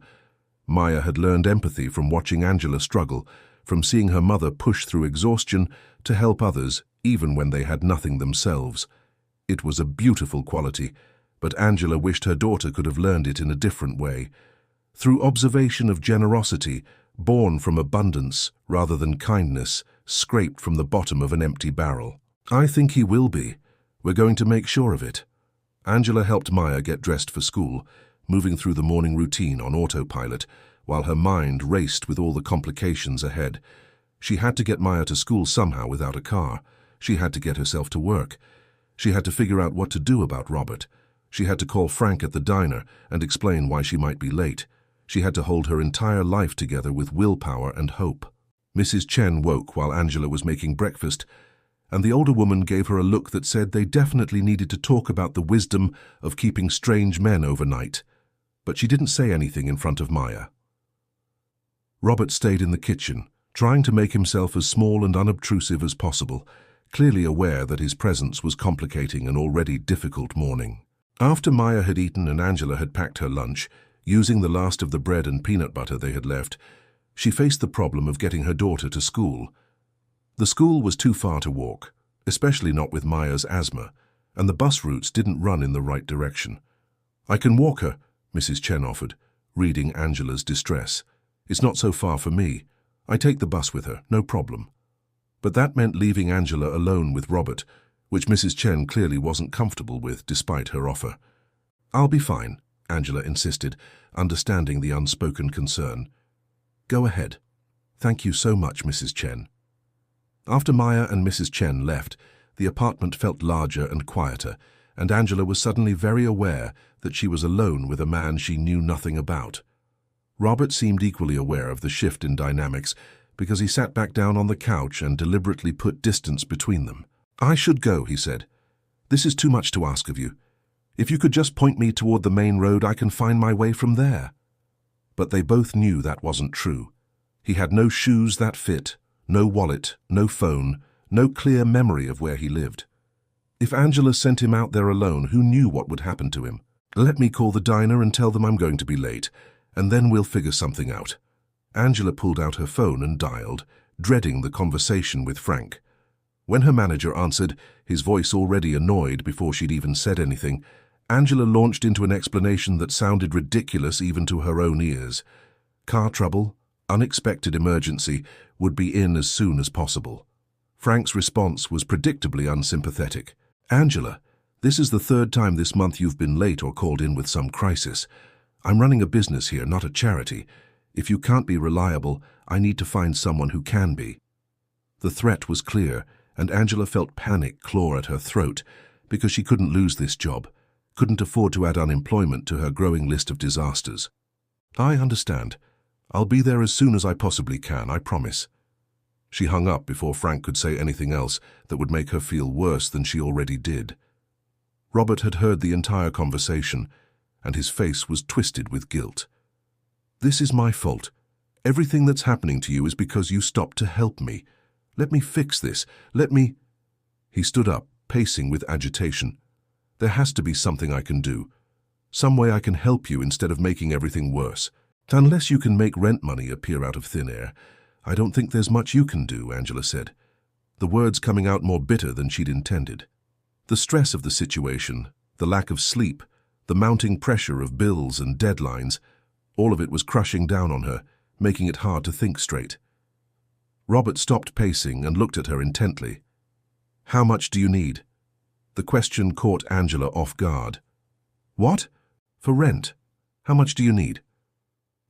Maya had learned empathy from watching Angela struggle, from seeing her mother push through exhaustion to help others even when they had nothing themselves. It was a beautiful quality, but Angela wished her daughter could have learned it in a different way. Through observation of generosity, born from abundance rather than kindness, scraped from the bottom of an empty barrel. I think he will be. We're going to make sure of it. Angela helped Maya get dressed for school, moving through the morning routine on autopilot, while her mind raced with all the complications ahead. She had to get Maya to school somehow without a car. She had to get herself to work. She had to figure out what to do about Robert. She had to call Frank at the diner and explain why she might be late. She had to hold her entire life together with willpower and hope. Mrs. Chen woke while Angela was making breakfast, and the older woman gave her a look that said they definitely needed to talk about the wisdom of keeping strange men overnight. But she didn't say anything in front of Maya. Robert stayed in the kitchen, trying to make himself as small and unobtrusive as possible, clearly aware that his presence was complicating an already difficult morning. After Maya had eaten and Angela had packed her lunch, using the last of the bread and peanut butter they had left, she faced the problem of getting her daughter to school. The school was too far to walk, especially not with Maya's asthma, and the bus routes didn't run in the right direction. "I can walk her," Mrs. Chen offered, reading Angela's distress. "It's not so far for me. I take the bus with her, no problem." But that meant leaving Angela alone with Robert, which Mrs. Chen clearly wasn't comfortable with despite her offer. "I'll be fine," Angela insisted, understanding the unspoken concern. "Go ahead. Thank you so much, Mrs. Chen." After Maya and Mrs. Chen left, the apartment felt larger and quieter, and Angela was suddenly very aware that she was alone with a man she knew nothing about. Robert seemed equally aware of the shift in dynamics because he sat back down on the couch and deliberately put distance between them. "I should go," he said. "This is too much to ask of you. If you could just point me toward the main road, I can find my way from there." But they both knew that wasn't true. He had no shoes that fit, no wallet, no phone, no clear memory of where he lived. If Angela sent him out there alone, who knew what would happen to him? "Let me call the diner and tell them I'm going to be late, and then we'll figure something out." Angela pulled out her phone and dialed, dreading the conversation with Frank. When her manager answered, his voice already annoyed before she'd even said anything, Angela launched into an explanation that sounded ridiculous even to her own ears. Car trouble, unexpected emergency, would be in as soon as possible. Frank's response was predictably unsympathetic. "Angela, this is the third time this month you've been late or called in with some crisis. I'm running a business here, not a charity. If you can't be reliable, I need to find someone who can be." The threat was clear, and Angela felt panic claw at her throat because she couldn't lose this job, couldn't afford to add unemployment to her growing list of disasters. "I understand. I'll be there as soon as I possibly can, I promise." She hung up before Frank could say anything else that would make her feel worse than she already did. Robert had heard the entire conversation, and his face was twisted with guilt. "This is my fault. Everything that's happening to you is because you stopped to help me. Let me fix this. Let me—" He stood up, pacing with agitation. "There has to be something I can do. Some way I can help you instead of making everything worse. Unless you can make rent money appear out of thin air, I don't think there's much you can do," Angela said, the words coming out more bitter than she'd intended. The stress of the situation, the lack of sleep, the mounting pressure of bills and deadlines, all of it was crushing down on her, making it hard to think straight. Robert stopped pacing and looked at her intently. "How much do you need?" The question caught Angela off guard. "What? For rent? How much do you need?"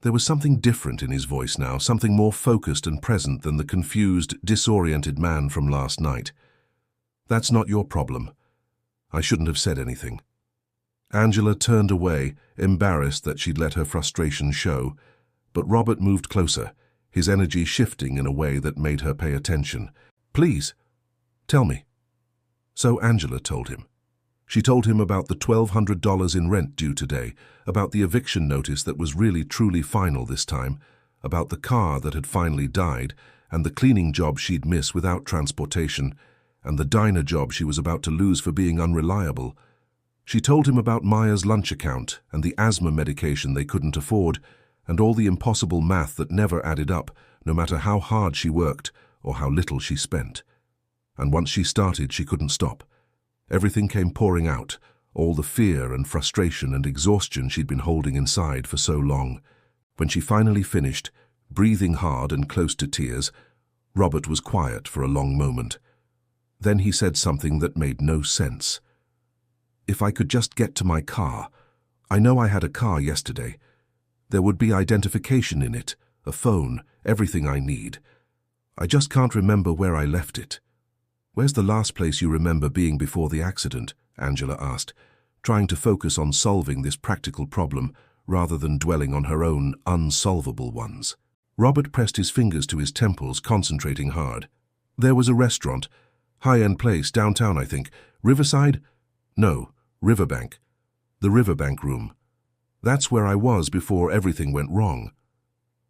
There was something different in his voice now, something more focused and present than the confused, disoriented man from last night. "That's not your problem. I shouldn't have said anything." Angela turned away, embarrassed that she'd let her frustration show, but Robert moved closer, his energy shifting in a way that made her pay attention. "Please, tell me." So Angela told him. She told him about the $1,200 in rent due today, about the eviction notice that was really truly final this time, about the car that had finally died, and the cleaning job she'd miss without transportation, and the diner job she was about to lose for being unreliable. She told him about Maya's lunch account and the asthma medication they couldn't afford, and all the impossible math that never added up, no matter how hard she worked or how little she spent. And once she started, she couldn't stop. Everything came pouring out, all the fear and frustration and exhaustion she'd been holding inside for so long. When she finally finished, Breathing hard and close to tears, Robert was quiet for a long moment. Then he said something that made no sense. "If I could just get to my car. I know I had a car yesterday. There would be identification in it, a phone, everything I need. I just can't remember where I left it." "Where's the last place you remember being before the accident?" Angela asked, trying to focus on solving this practical problem rather than dwelling on her own unsolvable ones. Robert pressed his fingers to his temples, concentrating hard. "There was a restaurant. High-end place, downtown, I think. Riverside? No, Riverbank. The Riverbank Room. That's where I was before everything went wrong."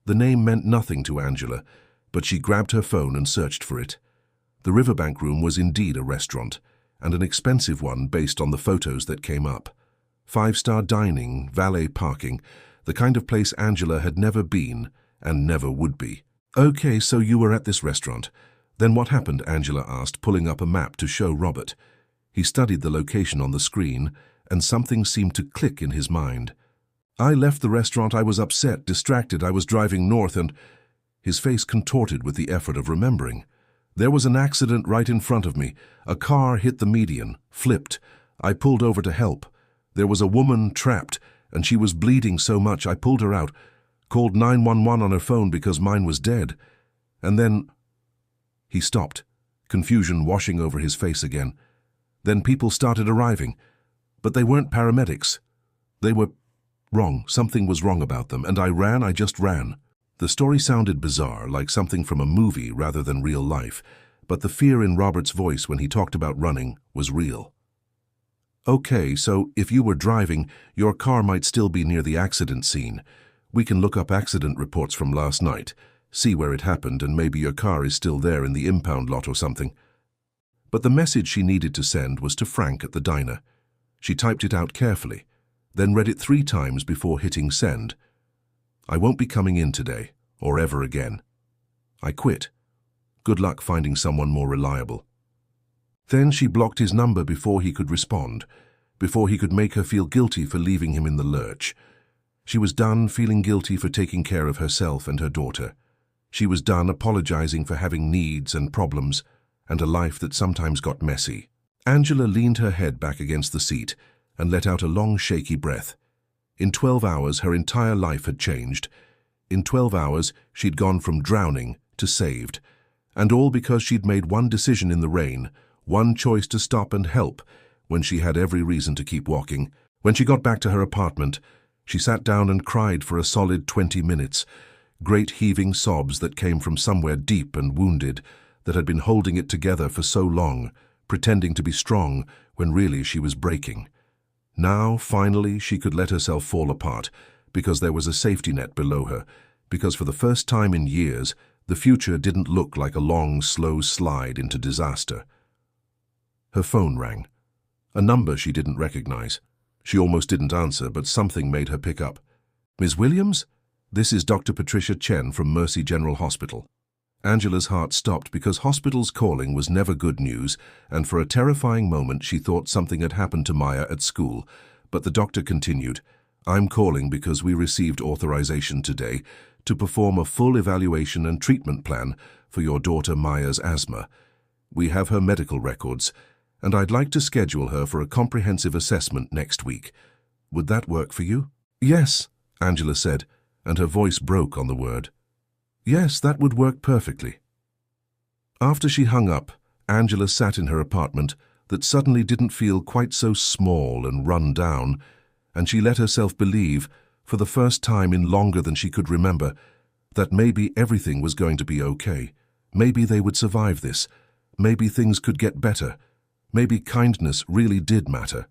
The name meant nothing to Angela, but she grabbed her phone and searched for it. The Riverbank Room was indeed a restaurant, and an expensive one based on the photos that came up. 5-star dining, valet parking, the kind of place Angela had never been and never would be. "Okay, so you were at this restaurant. Then what happened?" Angela asked, pulling up a map to show Robert. He studied the location on the screen, and something seemed to click in his mind. "I left the restaurant. I was upset, distracted. I was driving north and—" His face contorted with the effort of remembering. "There was an accident right in front of me. A car hit the median, flipped. I pulled over to help. There was a woman trapped, and she was bleeding so much I pulled her out, called 911 on her phone because mine was dead. And then—" He stopped, confusion washing over his face again. "Then people started arriving. But they weren't paramedics. They were wrong. Something was wrong about them, and I just ran." The story sounded bizarre, like something from a movie rather than real life, but the fear in Robert's voice when he talked about running was real. "Okay, so if you were driving, your car might still be near the accident scene. We can look up accident reports from last night, see where it happened, and maybe your car is still there in the impound lot or something." But the message she needed to send was to Frank at the diner. She typed it out carefully, then read it 3 times before hitting send. "I won't be coming in today, or ever again. I quit. Good luck finding someone more reliable." Then she blocked his number before he could respond, before he could make her feel guilty for leaving him in the lurch. She was done feeling guilty for taking care of herself and her daughter. She was done apologizing for having needs and problems, and a life that sometimes got messy. Angela leaned her head back against the seat and let out a long, shaky breath. In 12 hours, her entire life had changed. In 12 hours, she'd gone from drowning to saved. And all because she'd made one decision in the rain, one choice to stop and help, when she had every reason to keep walking. When she got back to her apartment, she sat down and cried for a solid 20 minutes, great heaving sobs that came from somewhere deep and wounded, that had been holding it together for so long, pretending to be strong when really she was breaking. Now, finally, she could let herself fall apart, because there was a safety net below her, because for the first time in years, the future didn't look like a long, slow slide into disaster. Her phone rang. A number she didn't recognize. She almost didn't answer, but something made her pick up. "Ms. Williams? This is Dr. Patricia Chen from Mercy General Hospital." Angela's heart stopped because hospitals calling was never good news, and for a terrifying moment she thought something had happened to Maya at school. But the doctor continued, "I'm calling because we received authorization today to perform a full evaluation and treatment plan for your daughter Maya's asthma. We have her medical records, and I'd like to schedule her for a comprehensive assessment next week. Would that work for you?" "Yes," Angela said, and her voice broke on the word. "Yes, that would work perfectly." After she hung up, Angela sat in her apartment that suddenly didn't feel quite so small and run down, and she let herself believe, for the first time in longer than she could remember, that maybe everything was going to be okay. Maybe they would survive this. Maybe things could get better. Maybe kindness really did matter.